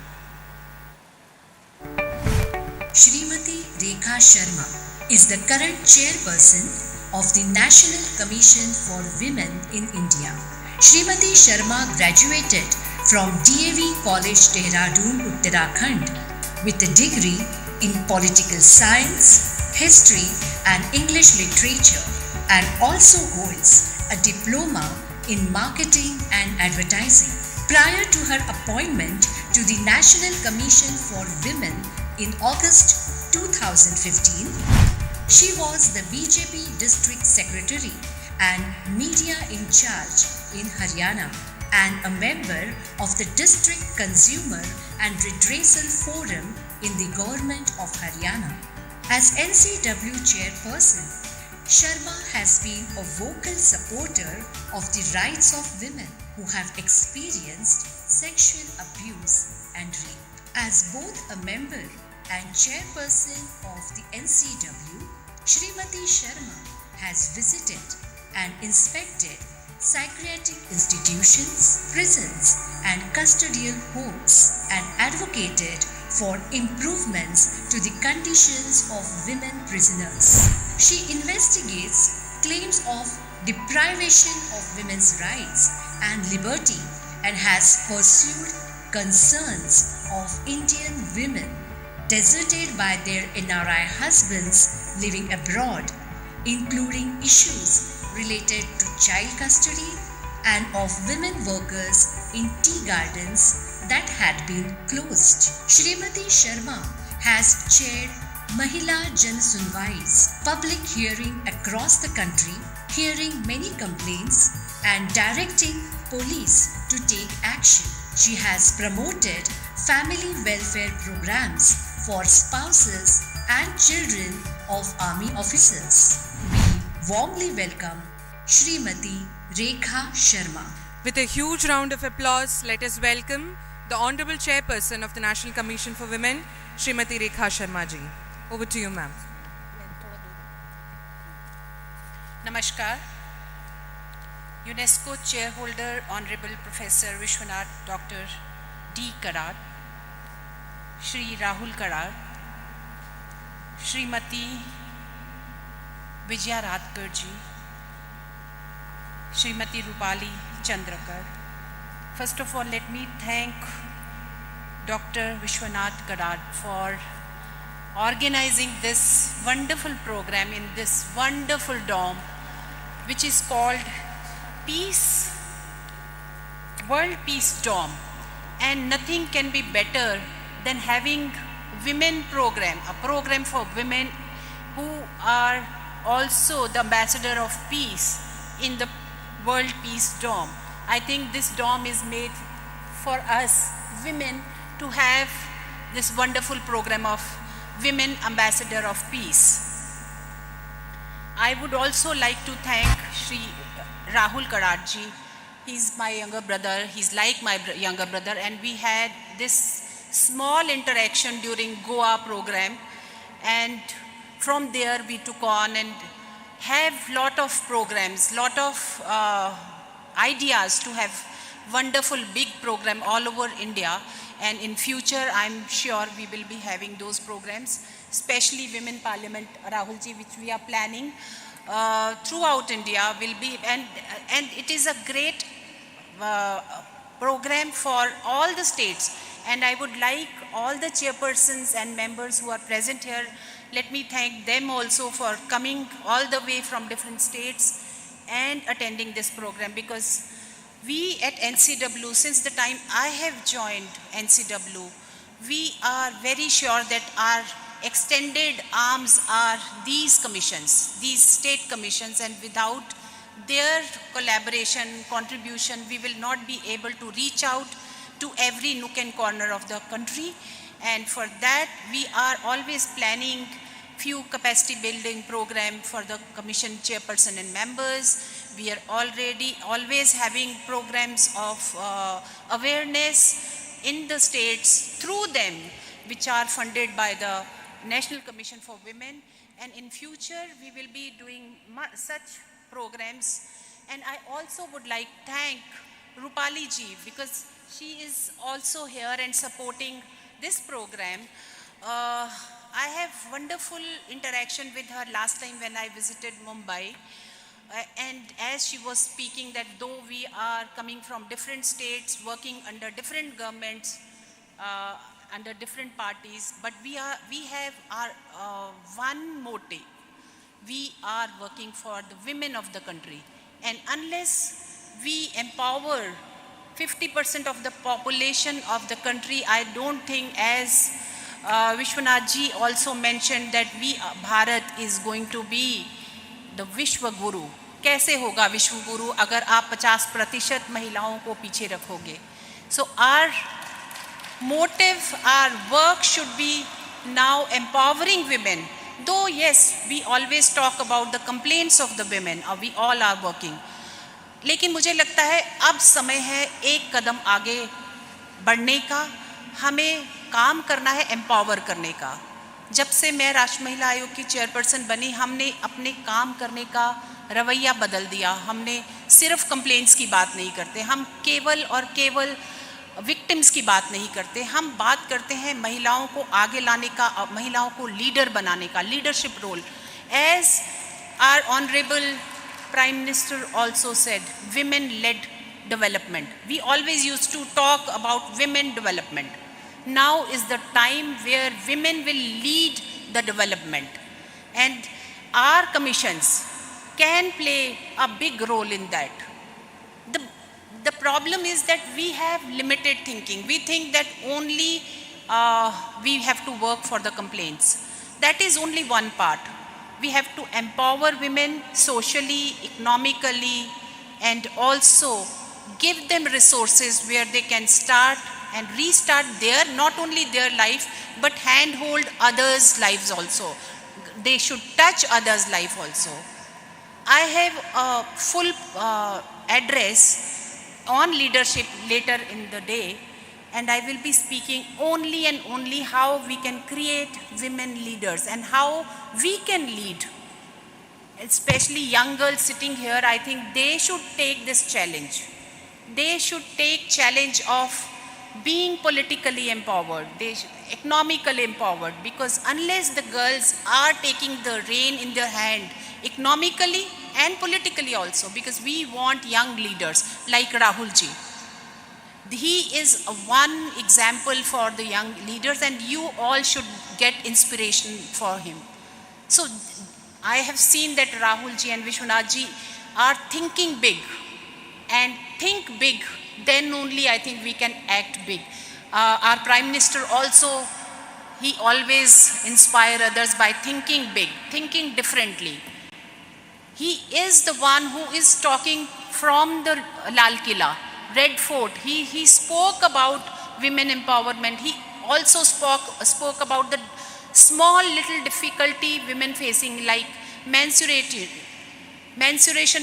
Srimati Rekha Sharma is the current chairperson of the National Commission for Women in India. Shrimati Sharma graduated from DAV College, Dehradun, Uttarakhand with a degree in political science, history and English literature, and also holds a diploma in marketing and advertising. Prior to her appointment to the National Commission for Women in August 2015, she was the BJP District Secretary and Media in Charge in Haryana and a member of the District Consumer and Redressal Forum in the Government of Haryana. As NCW Chairperson, Sharma has been a vocal supporter of the rights of women who have experienced sexual abuse and rape. As both a member and chairperson of the NCW, Shrimati Sharma has visited and inspected psychiatric institutions, prisons and custodial homes and advocated for improvements to the conditions of women prisoners. She investigates claims of deprivation of women's rights and liberty and has pursued concerns of Indian women deserted by their NRI husbands living abroad, including issues related to child custody and of women workers in tea gardens that had been closed. Shrimati Sharma has chaired Mahila Jan Sunwai's public hearing across the country, hearing many complaints and directing police to take action. She has promoted family welfare programs for spouses and children of army officers. We warmly welcome Shrimati Rekha Sharma. With a huge round of applause, let us welcome the Honorable Chairperson of the National Commission for Women, Shrimati Rekha Sharma ji. Over to you, ma'am. Namaskar. UNESCO Chairholder Honorable Professor Vishwanath Dr. D. Karad, Shri Rahul Karad, Shrimati Vijaya Radkar ji, Shrimati Rupali Chandrakar. First of all, let me thank Dr. Vishwanath Karad for organizing this wonderful program in this wonderful dome, which is called World Peace Dome. And nothing can be better than having women program, a program for women who are also the ambassador of peace in the World Peace Dome. I think this dome is made for us women to have this wonderful program of Women Ambassador of Peace. I would also like to thank Shri Rahul Karad ji. He's my younger brother, he's like my younger brother, and we had this small interaction during Goa program, and from there we took on and have lot of programs, lot of ideas to have wonderful big program all over India, and in future I'm sure we will be having those programs, especially Women Parliament, Rahul ji, which we are planning throughout India will be, and it is a great program for all the states, and I would like all the chairpersons and members who are present here, let me thank them also for coming all the way from different states and attending this program, because we at NCW, since the time I have joined NCW, we are very sure that our extended arms are these commissions, these state commissions, and without their collaboration, contribution, we will not be able to reach out to every nook and corner of the country. And for that, we are always planning few capacity building program for the commission chairperson and members. We are already always having programs of awareness in the states through them, which are funded by the National Commission for Women. And in future, we will be doing such programs. And I also would like to thank Rupali ji, because she is also here and supporting this program. I have wonderful interaction with her last time when I visited Mumbai. And as she was speaking that though we are coming from different states, working under different governments, under different parties, but we have our one motive. We are working for the women of the country. And unless we empower 50% of the population of the country, I don't think, as Vishwanath ji also mentioned, that Bharat is going to be the Vishwa Guru. कैसे होगा विश्व गुरु अगर आप 50% महिलाओं को पीछे रखोगे? So our motive, our work should be now empowering women. Though yes, we always talk about the complaints of the women, or we all are working. लेकिन मुझे लगता है अब समय है एक कदम आगे बढ़ने का, हमें काम करना है एम्पावर करने का। जब से मैं राष्ट्रीय महिला आयोग की चेयरपर्सन बनी, हमने अपने काम करने का रवैया बदल दिया। हमने सिर्फ कंप्लेंट्स की बात नहीं करते, हम केवल और केवल विक्टिम्स की बात नहीं करते, हम बात करते हैं महिलाओं को आगे लाने का, महिलाओं को लीडर बनाने का, leadership role. As our honourable Prime Minister also said, women-led development. We always used to talk about women development. Now is the time where women will lead the development. And our commissions can play a big role in that. The problem is that we have limited thinking. We think that only we have to work for the complaints. That is only one part. We have to empower women socially, economically, and also give them resources where they can start and restart their, not only their life, but handhold others' lives also. They should touch others' life also. I have a full address on leadership later in the day, and I will be speaking only and only how we can create women leaders and how we can lead. Especially young girls sitting here, I think they should take this challenge. They should take challenge of being politically empowered, economically empowered, because unless the girls are taking the rein in their hand, economically and politically also, because we want young leaders like Rahul ji. He is one example for the young leaders, and you all should get inspiration for him. So I have seen that Rahul ji and Vishwanath ji are thinking big, and think big, then only I think we can act big. Our Prime Minister also, he always inspires others by thinking big, thinking differently. He is the one who is talking from the Lal Killa, Red Fort. He spoke about women empowerment. He also spoke about the small little difficulty women facing, like menstruation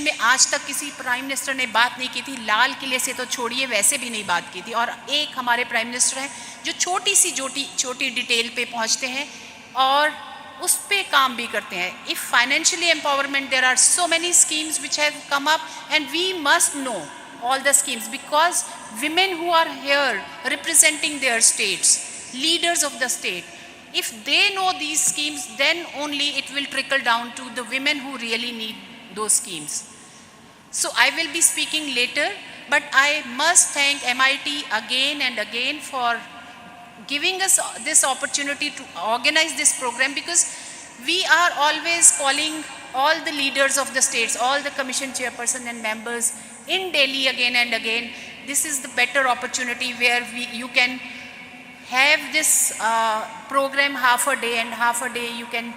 में आज तक किसी prime minister ने बात नहीं की थी। लाल किले से तो छोड़िए, वैसे भी नहीं बात की थी। और एक हमारे प्राइम मिनिस्टर हैं जो छोटी डिटेल पे पहुंचते हैं और उस पे काम भी करते हैं। If financially empowerment, there are so many schemes which have come up, and we must know all the schemes, because women who are here representing their states, leaders of the state, if they know these schemes, then only it will trickle down to the women who really need those schemes. So I will be speaking later, but I must thank MIT again and again for giving us this opportunity to organize this program, because we are always calling all the leaders of the states, all the commission chairperson and members in Delhi again and again. This is the better opportunity where you can have this program half a day, and half a day you can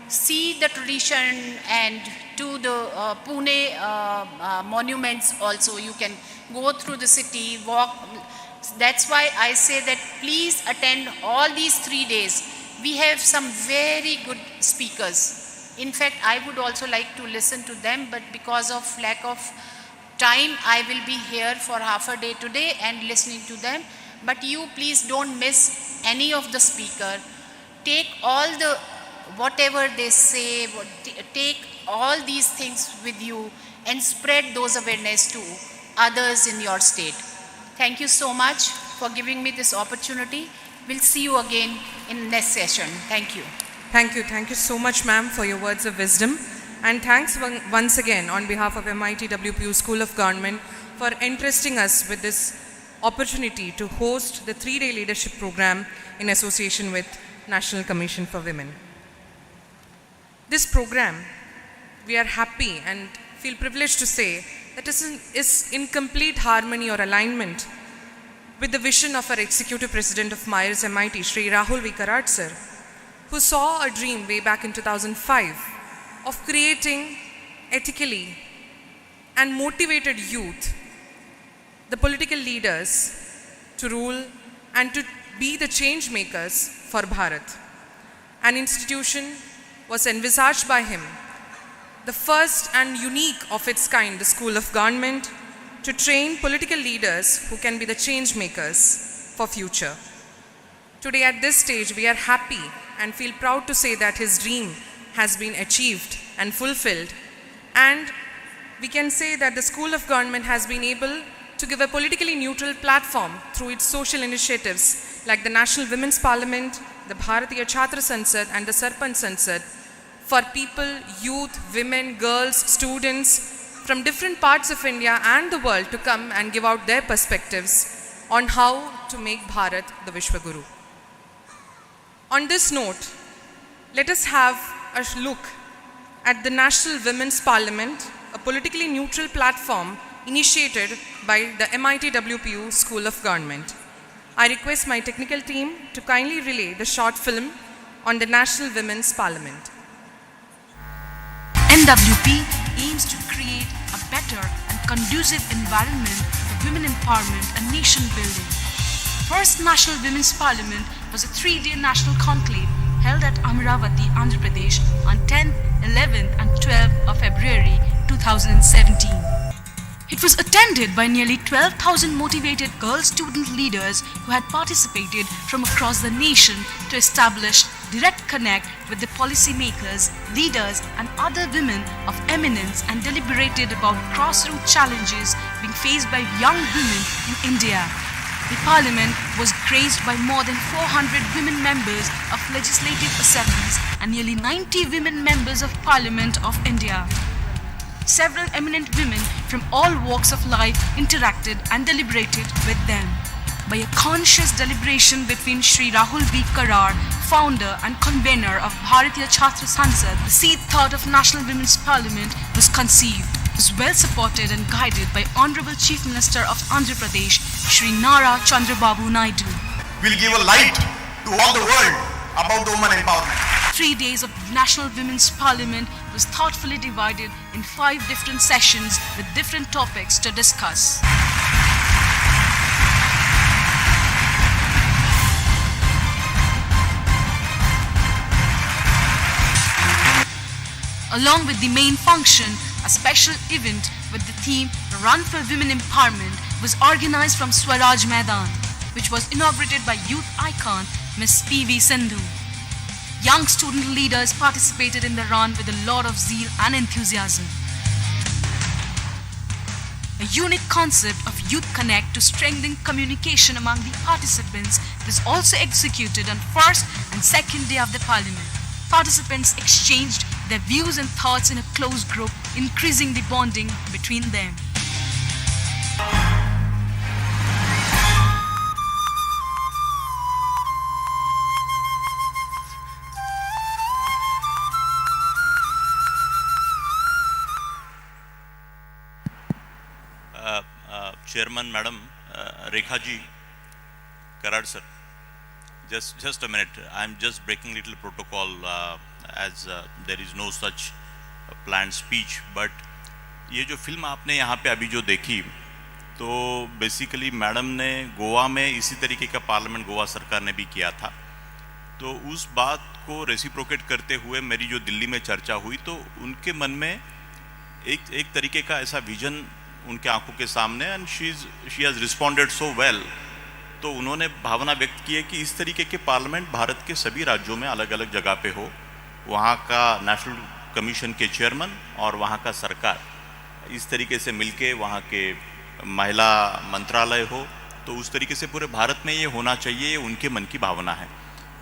see the tradition and to the Pune monuments also. You can go through the city, walk. That's why I say that please attend all these 3 days. We have some very good speakers. In fact, I would also like to listen to them, but because of lack of time, I will be here for half a day today and listening to them. But you please don't miss any of the speaker. Take all the, whatever they say, take all these things with you and spread those awareness to others in your state. Thank you so much for giving me this opportunity. We'll see you again in next session. Thank you. Thank you so much, ma'am, for your words of wisdom. And thanks once again on behalf of MIT-WPU School of Government for entrusting us with this opportunity to host the 3-day leadership program in association with National Commission for Women. This program, we are happy and feel privileged to say that is in complete harmony or alignment with the vision of our Executive President of Myers MIT, Shri Rahul V. Karad sir, who saw a dream way back in 2005 of creating ethically and motivated youth, the political leaders, to rule and to be the change makers for Bharat. An institution was envisaged by him, the first and unique of its kind, the School of Government, to train political leaders who can be the change makers for future. Today at this stage, we are happy and feel proud to say that his dream has been achieved and fulfilled, and we can say that the School of Government has been able to give a politically neutral platform through its social initiatives like the National Women's Parliament, the Bharatiya Chhatra Sansad and the Sarpanch Sansad for people, youth, women, girls, students from different parts of India and the world to come and give out their perspectives on how to make Bharat the Vishwaguru. On this note, let us have a look at the National Women's Parliament, a politically neutral platform initiated by the MIT-WPU School of Government. I request my technical team to kindly relay the short film on the National Women's Parliament. NWP aims to create a better and conducive environment for women empowerment and nation building. First National Women's Parliament was a 3-day national conclave held at Amaravati, Andhra Pradesh on 10th, 11th and 12th of February 2017. It was attended by nearly 12,000 motivated girl student leaders who had participated from across the nation to establish direct connect with the policymakers, leaders and other women of eminence and deliberated about crossroads challenges being faced by young women in India. The Parliament was graced by more than 400 women members of legislative assemblies and nearly 90 women members of Parliament of India. Several eminent women from all walks of life interacted and deliberated with them. By a conscious deliberation between Shri Rahul V. Karad, founder and convener of Bharatiya Chhatra Sansad, the seed thought of National Women's Parliament was conceived. It was well supported and guided by Honorable Chief Minister of Andhra Pradesh, Shri Nara Chandrababu Naidu. We'll give a light to all the world about women empowerment. 3 days of National Women's Parliament was thoughtfully divided in 5 different sessions with different topics to discuss. Along with the main function, a special event with the theme Run for Women Empowerment was organized from Swaraj Maidan, which was inaugurated by youth icon Ms. P.V. Sindhu. Young student leaders participated in the run with a lot of zeal and enthusiasm. A unique concept of Youth Connect to strengthen communication among the participants was also executed on first and second day of the Parliament. Participants exchanged their views and thoughts in a close group, increasing the bonding between them. Chairman, Madam, Rekha ji, Karad sir, just a minute. I'm just breaking little protocol as there is no such planned speech. But ये जो film आपने यहाँ पे अभी जो देखी, तो basically madam ने गोवा में इसी तरीके का पार्लियामेंट गोवा सरकार ने भी किया था. तो उस बात को रेसिप्रोकेट करते हुए मेरी जो दिल्ली में चर्चा हुई, तो उनके मन में एक तरीके का ऐसा विजन उनके आंखों के सामने, and she has responded so well. तो उन्होंने भावना व्यक्त की है कि इस तरीके के पार्लियामेंट भारत के सभी राज्यों में अलग अलग जगह पे हो, वहाँ का नेशनल कमीशन के चेयरमैन और वहाँ का सरकार इस तरीके से मिलके, वहाँ के महिला मंत्रालय हो तो उस तरीके से पूरे भारत में ये होना चाहिए, ये उनके मन की भावना है।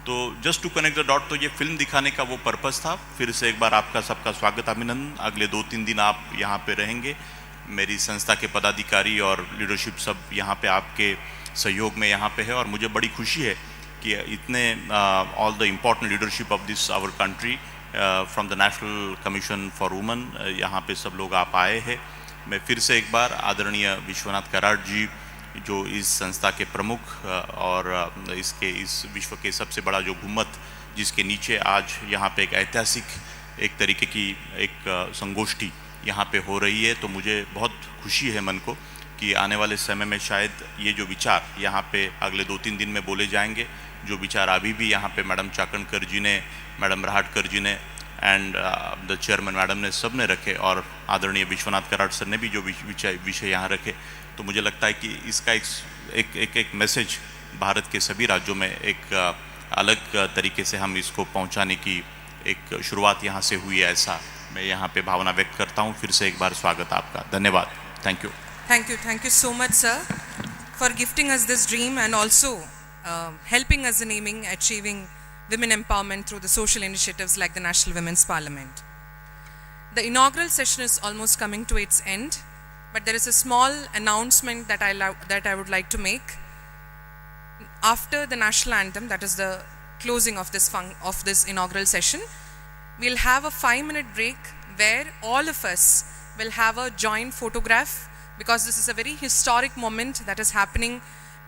तो just to connect the dot, तो ये फिल्म दिखाने का वो पर्पस था। फिर से एक बार आपका सबका स्वागत, अभिनंदन। अगले 2-3 दिन आप यहाँ पे रहेंगे। मेरी संस्था के पदाधिकारी और लीडरशिप सब यहाँ पे आपके सहयोग में यहाँ पे है, और मुझे बड़ी खुशी है कि इतने all the important leadership of this our country from the national commission for women, यहाँ पे सब लोग आप आए हैं। मैं फिर से एक बार आदरणीय विश्वनाथ कराड़ जी, जो इस संस्था के प्रमुख और इसके इस विश्व के सबसे बड़ा जो गुम्मत, जिसके नीचे आज यहाँ पे एक ऐतिहासिक एक तरीके की एक संगोष्ठी यहाँ पे हो रही है, तो मुझे बहुत खुशी है मन को कि आने वाले समय में शायद ये जो विचार यहाँ पे अगले 2-3 दिन में बोले जाएंगे, जो विचार अभी भी यहाँ पे मैडम चाकणकर जी ने, मैडम राहटकर जी ने एंड द चेयरमैन मैडम ने, सब ने रखे, और आदरणीय विश्वनाथ कराड़ सर ने भी जो विषय यहाँ रखे, तो मुझे लगता है कि इसका एक मैसेज भारत के सभी राज्यों में एक अलग तरीके से हम इसको पहुँचाने की एक शुरुआत यहाँ से हुई है, ऐसा मैं यहाँ पे भावना व्यक्त करता हूँ। फिर से एक बार स्वागत आपका, धन्यवाद, thank you. Thank you so much, sir, for gifting us this dream and also helping us in achieving women empowerment through the social initiatives like the National Women's Parliament. The inaugural session is almost coming to its end, but there is a small announcement that I would like to make. After the national anthem, that is the closing of this inaugural session, we'll have a 5-minute break where all of us will have a joint photograph, because this is a very historic moment that is happening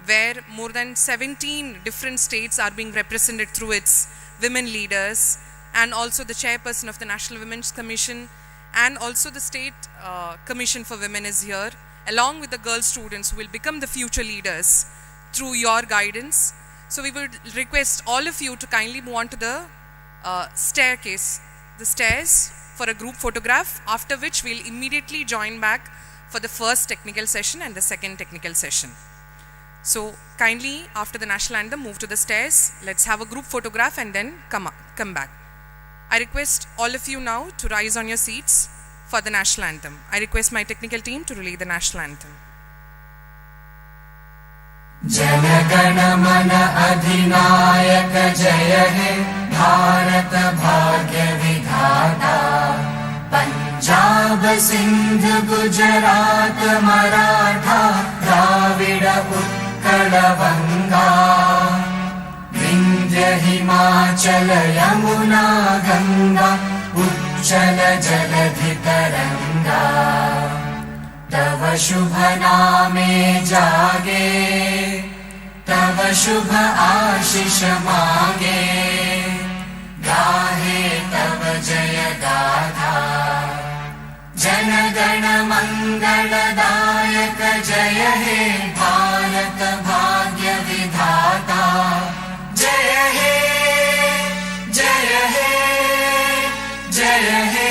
where more than 17 different states are being represented through its women leaders, and also the chairperson of the National Women's Commission, and also the State Commission for Women is here, along with the girl students who will become the future leaders through your guidance. So we would request all of you to kindly move on to the stairs for a group photograph, after which we'll immediately join back for the first technical session and the second technical session. So kindly, after the national anthem, move to the stairs. Let's have a group photograph and then come back. I request all of you now to rise on your seats for the national anthem. I request my technical team to relay the national anthem. जनगण मन अधिनायक जय हे भारत भाग्य विधाता, पंजाब सिंध गुजरात मराठा द्राविड उत्कल गंगा, विंध्य हिमाचल यमुना गंगा उच्चल जलधि तरंगा, तव शुभ नामे जागे, तव शुभ आशीष मांगे, गाहे तव जय गाथा, जन गण मंगलदायक जय हे भारत भाग्य विधाता, जय हे जय हे जय हे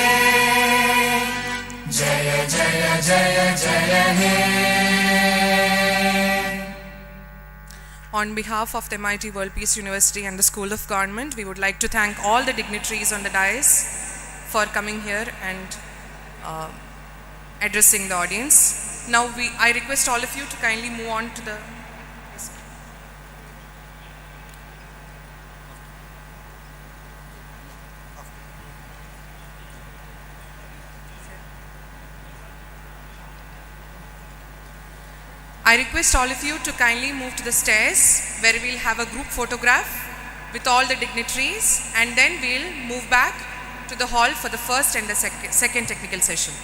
जय जय जय जय हे। On behalf of the MIT-WPU University and the School of Government, we would like to thank all the dignitaries on the dais for coming here and addressing the audience. Now I request all of you to kindly move on to the I request all of you to kindly move to the stairs where we'll have a group photograph with all the dignitaries, and then we'll move back to the hall for the first and the second technical session.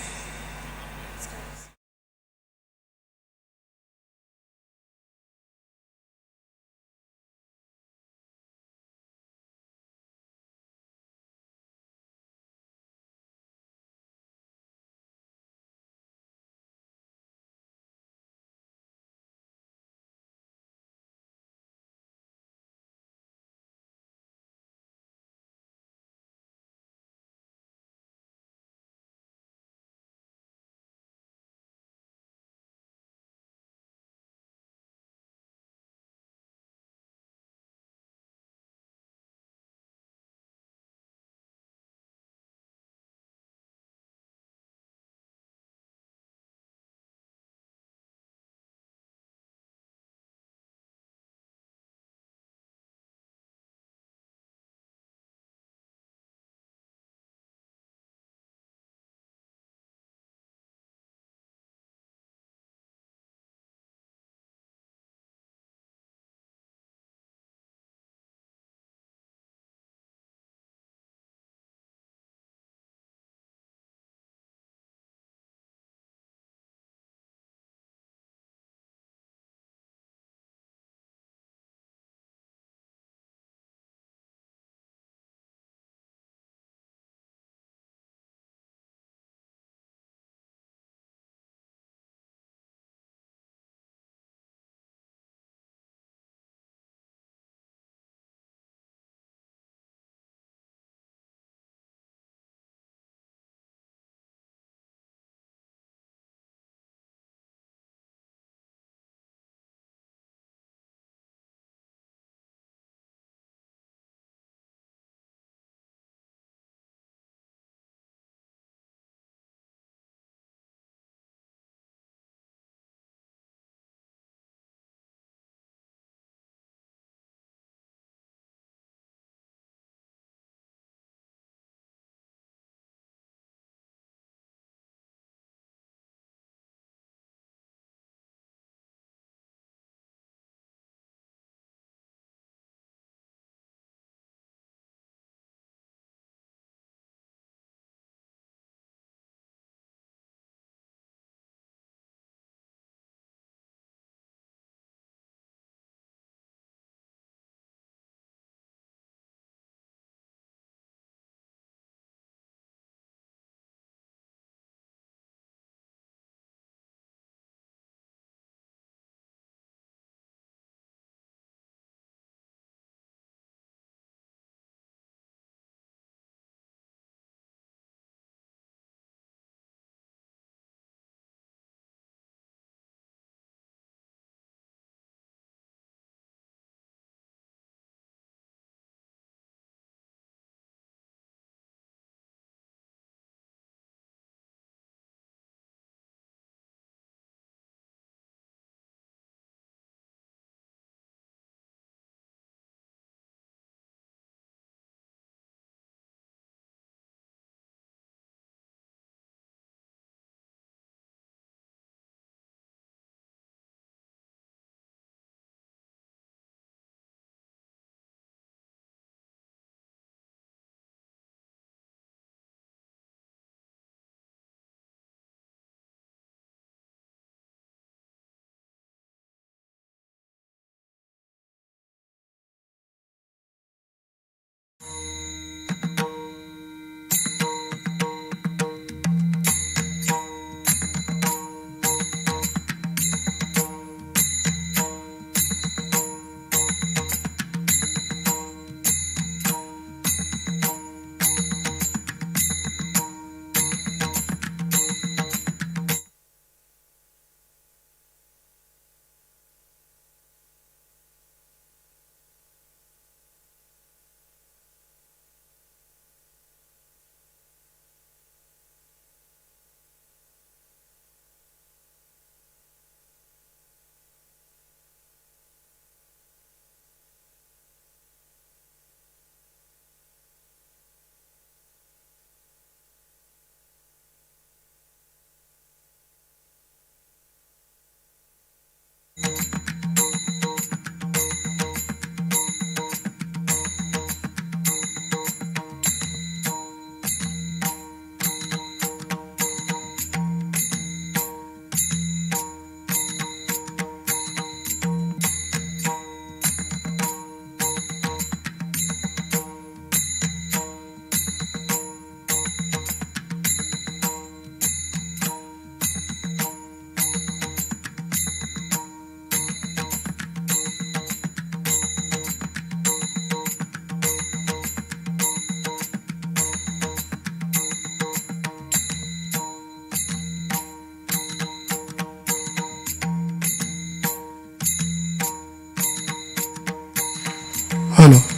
Hello.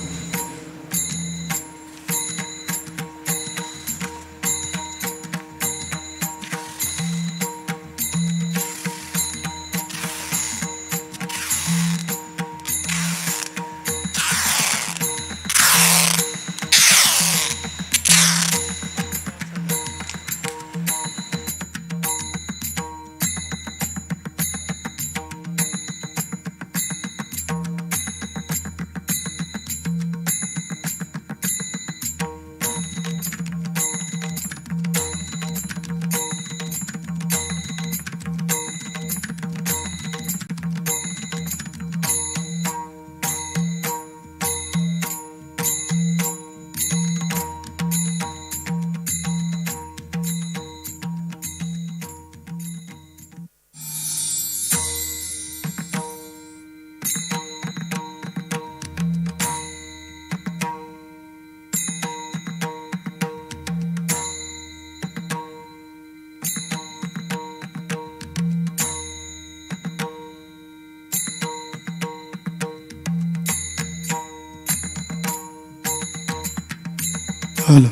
Hello.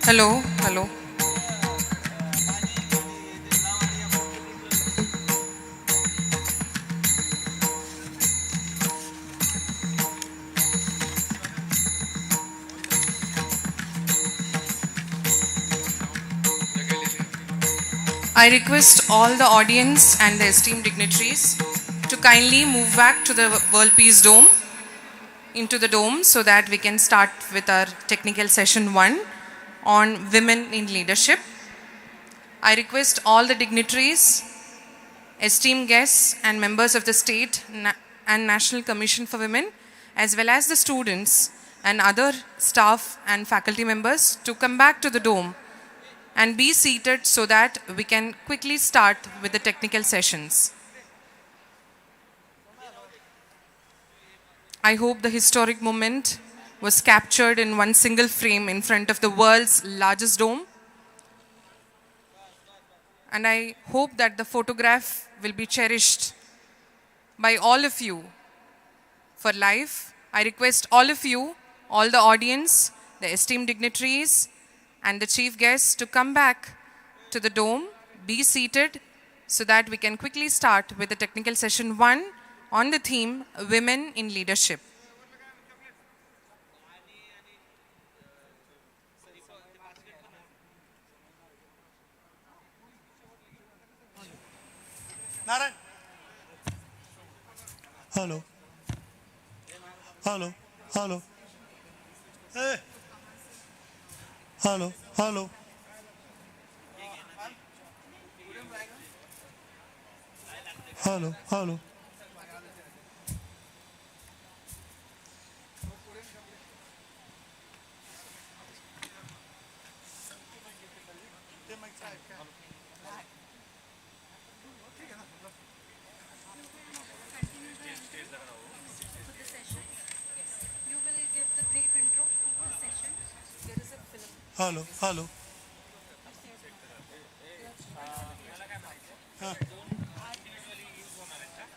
Hello, hello. I request all the audience and the esteemed dignitaries to kindly move back to the World Peace Dome, into the dome, so that we can start with our technical session 1 on women in leadership. I request all the dignitaries, esteemed guests and members of the State and National Commission for Women, as well as the students and other staff and faculty members to come back to the dome and be seated so that we can quickly start with the technical sessions. I hope the historic moment was captured in one single frame in front of the world's largest dome. And I hope that the photograph will be cherished by all of you for life. I request all of you, all the audience, the esteemed dignitaries, and the chief guests to come back to the dome, be seated, so that we can quickly start with the technical session 1 on the theme Women in Leadership. Narayan. Hello. Hello. Hello. Hey. Hello. Hello. Hello. Hello. Hello, hello.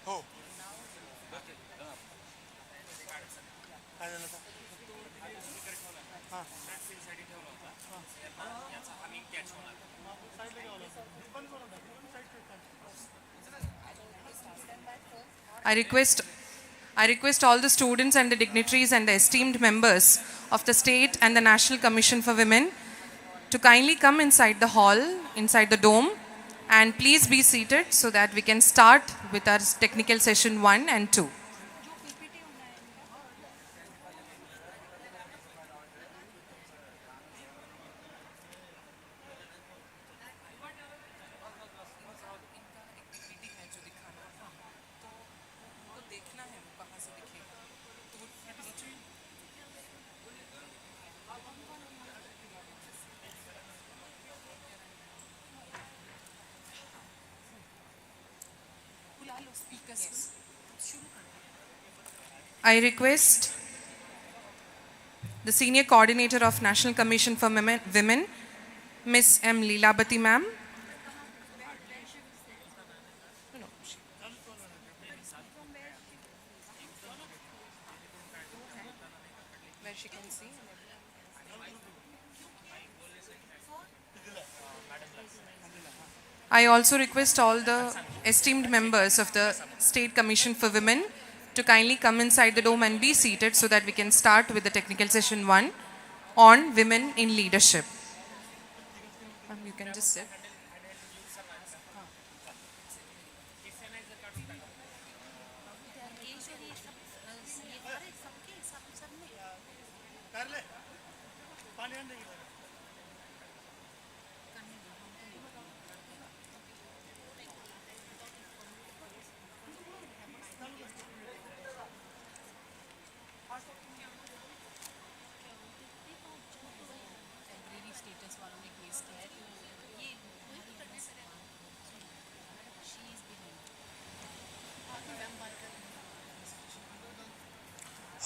Oh. I request all the students and the dignitaries and the esteemed members of the State and the National Commission for Women to kindly come inside the hall, inside the dome, and please be seated so that we can start with our technical session 1 and 2. I request the Senior Coordinator of National Commission for Women, Ms. M. Leelabati ma'am. Where she can see. I also request all the esteemed members of the State Commission for Women to kindly come inside the dome and be seated so that we can start with the technical session 1 on women in leadership. You can just sit.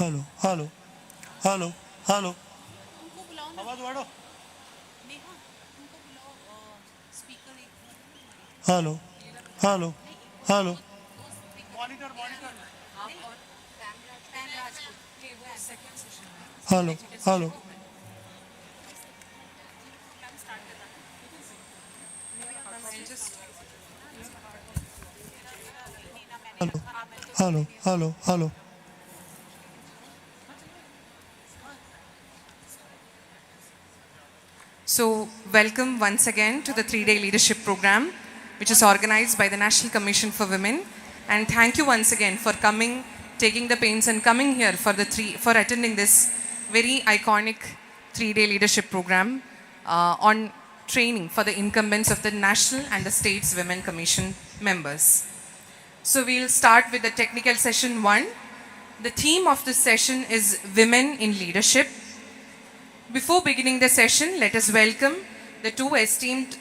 Hello hello hello hello आवाज बढ़ो hello hello hello monitor monitor hello hello hello hello hello So, welcome once again to the 3-day leadership program, which is organized by the National Commission for Women. And thank you once again for coming, taking the pains and coming here for attending this very iconic 3-day leadership program on training for the incumbents of the National and the State's Women Commission members. So, we'll start with the technical session 1. The theme of this session is Women in Leadership. Before beginning the session, let us welcome the two esteemed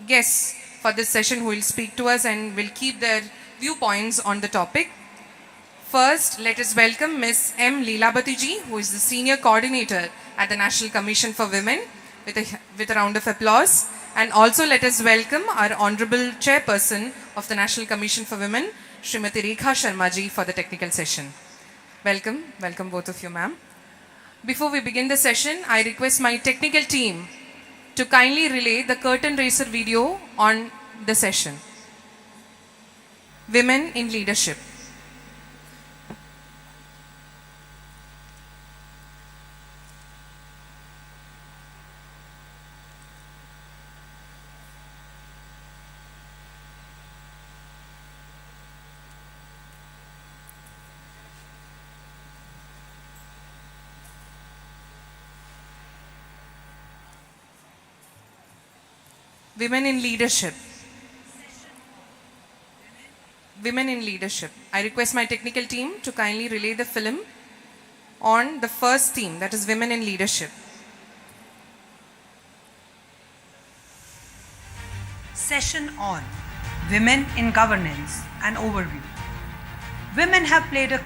guests for this session who will speak to us and will keep their viewpoints on the topic. First, let us welcome Ms. M. Leelabati ji, who is the Senior Coordinator at the National Commission for Women, with a round of applause. And also let us welcome our Honorable Chairperson of the National Commission for Women, Srimati Rekha Sharma ji, for the technical session. Welcome. Welcome both of you, ma'am. Before we begin the session, I request my technical team to kindly relay the curtain raiser video on the session. Women in Leadership. Women in Leadership. Women in Leadership. I request my technical team to kindly relay the film on the first theme, that is Women in Leadership. Session on Women in Governance, an overview. Women have played a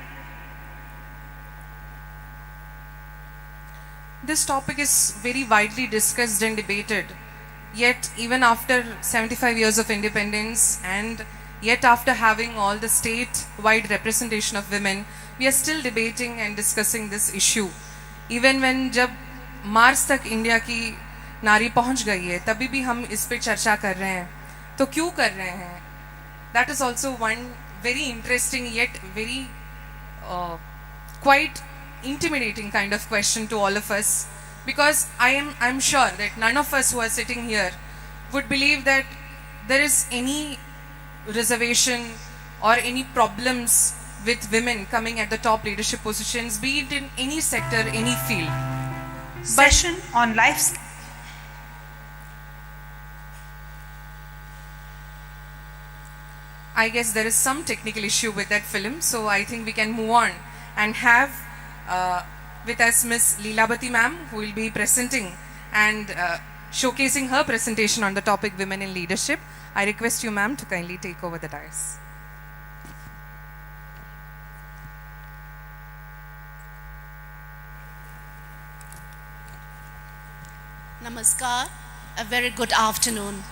This topic is very widely discussed and debated. Yet, even after 75 years of independence and yet after having all the state-wide representation of women, we are still debating and discussing this issue. Even when जब मार्च तक India की नारी पहुंच गई है, तभी भी हम इस पे चर्चा कर रहे हैं. तो क्यों कर रहे हैं? That is also one very interesting yet very quite intimidating kind of question to all of us. Because I'm sure that none of us who are sitting here would believe that there is any reservation or any problems with women coming at the top leadership positions, be it in any sector, any field. Session on life. I guess there is some technical issue with that film, so I think we can move on and have with us Ms. Leelabati ma'am, who will be presenting and showcasing her presentation on the topic Women in Leadership. I request you, ma'am, to kindly take over the dais. Namaskar, a very good afternoon.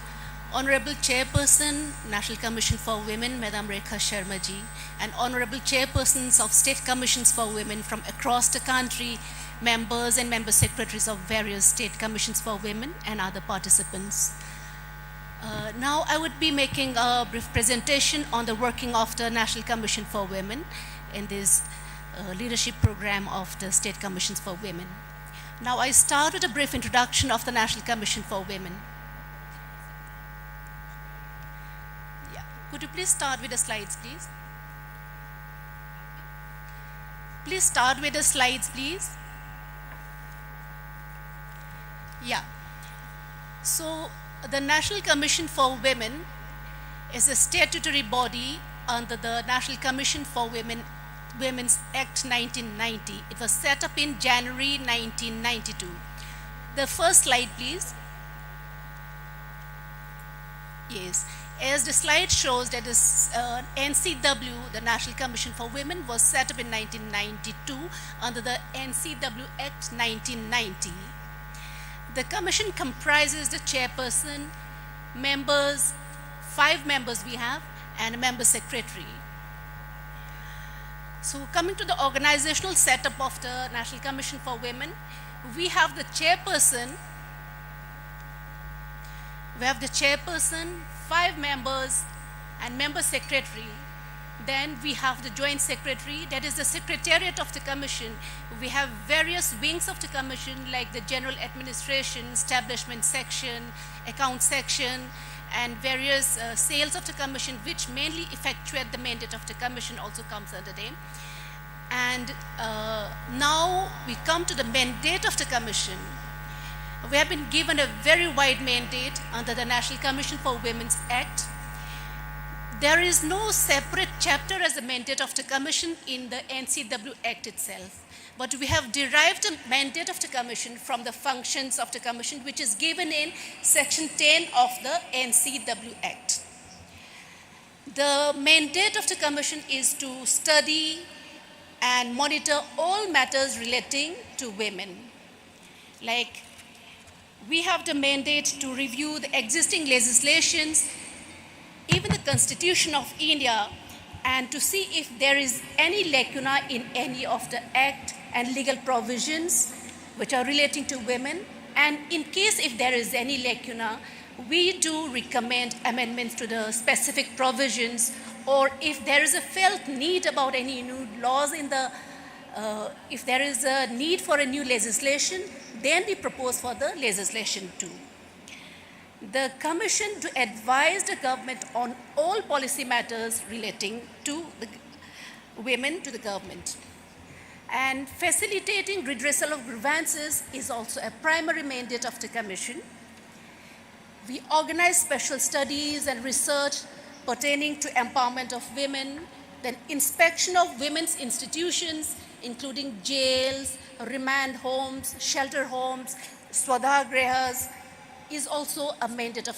Honorable Chairperson, National Commission for Women, Madam Rekha Sharma ji, and Honorable Chairpersons of State Commissions for Women from across the country, members and member secretaries of various state commissions for women and other participants. Now I would be making a brief presentation on the working of the National Commission for Women in this leadership program of the State Commissions for Women. Now I start with a brief introduction of the National Commission for Women. Yeah. Could you please start with the slides, please? Please start with the slides, please. Yeah. So the National Commission for Women is a statutory body under the National Commission for Women's Act 1990. It was set up in January 1992. The first slide, please. Yes. As the slide shows, that is NCW, the National Commission for Women, was set up in 1992 under the NCW Act 1990. The commission comprises the chairperson, members, 5 members we have, and a member secretary. So coming to the organizational setup of the National Commission for Women, we have the chairperson, 5 members, and member secretary. Then we have the joint secretary, that is the secretariat of the commission. We have various wings of the commission like the general administration, establishment section, account section, and various sales of the commission, which mainly effectuate the mandate of the commission, also comes under them. And now we come to the mandate of the commission. We have been given a very wide mandate under the National Commission for Women's Act. There is no separate chapter as a mandate of the commission in the NCW Act itself, but we have derived a mandate of the commission from the functions of the commission, which is given in section 10 of the NCW Act. The mandate of the commission is to study and monitor all matters relating to women. Like, we have the mandate to review the existing legislations, even the Constitution of India, and to see if there is any lacuna in any of the act and legal provisions which are relating to women. And in case if there is any lacuna, we do recommend amendments to the specific provisions, or if there is a felt need about any new laws in the, if there is a need for a new legislation, then we propose for the legislation too. The commission to advise the government on all policy matters relating to the women to the government. And facilitating redressal of grievances is also a primary mandate of the commission. We organize special studies and research pertaining to empowerment of women, then inspection of women's institutions, including jails, remand homes, shelter homes, swadhagrahas, is also a mandate of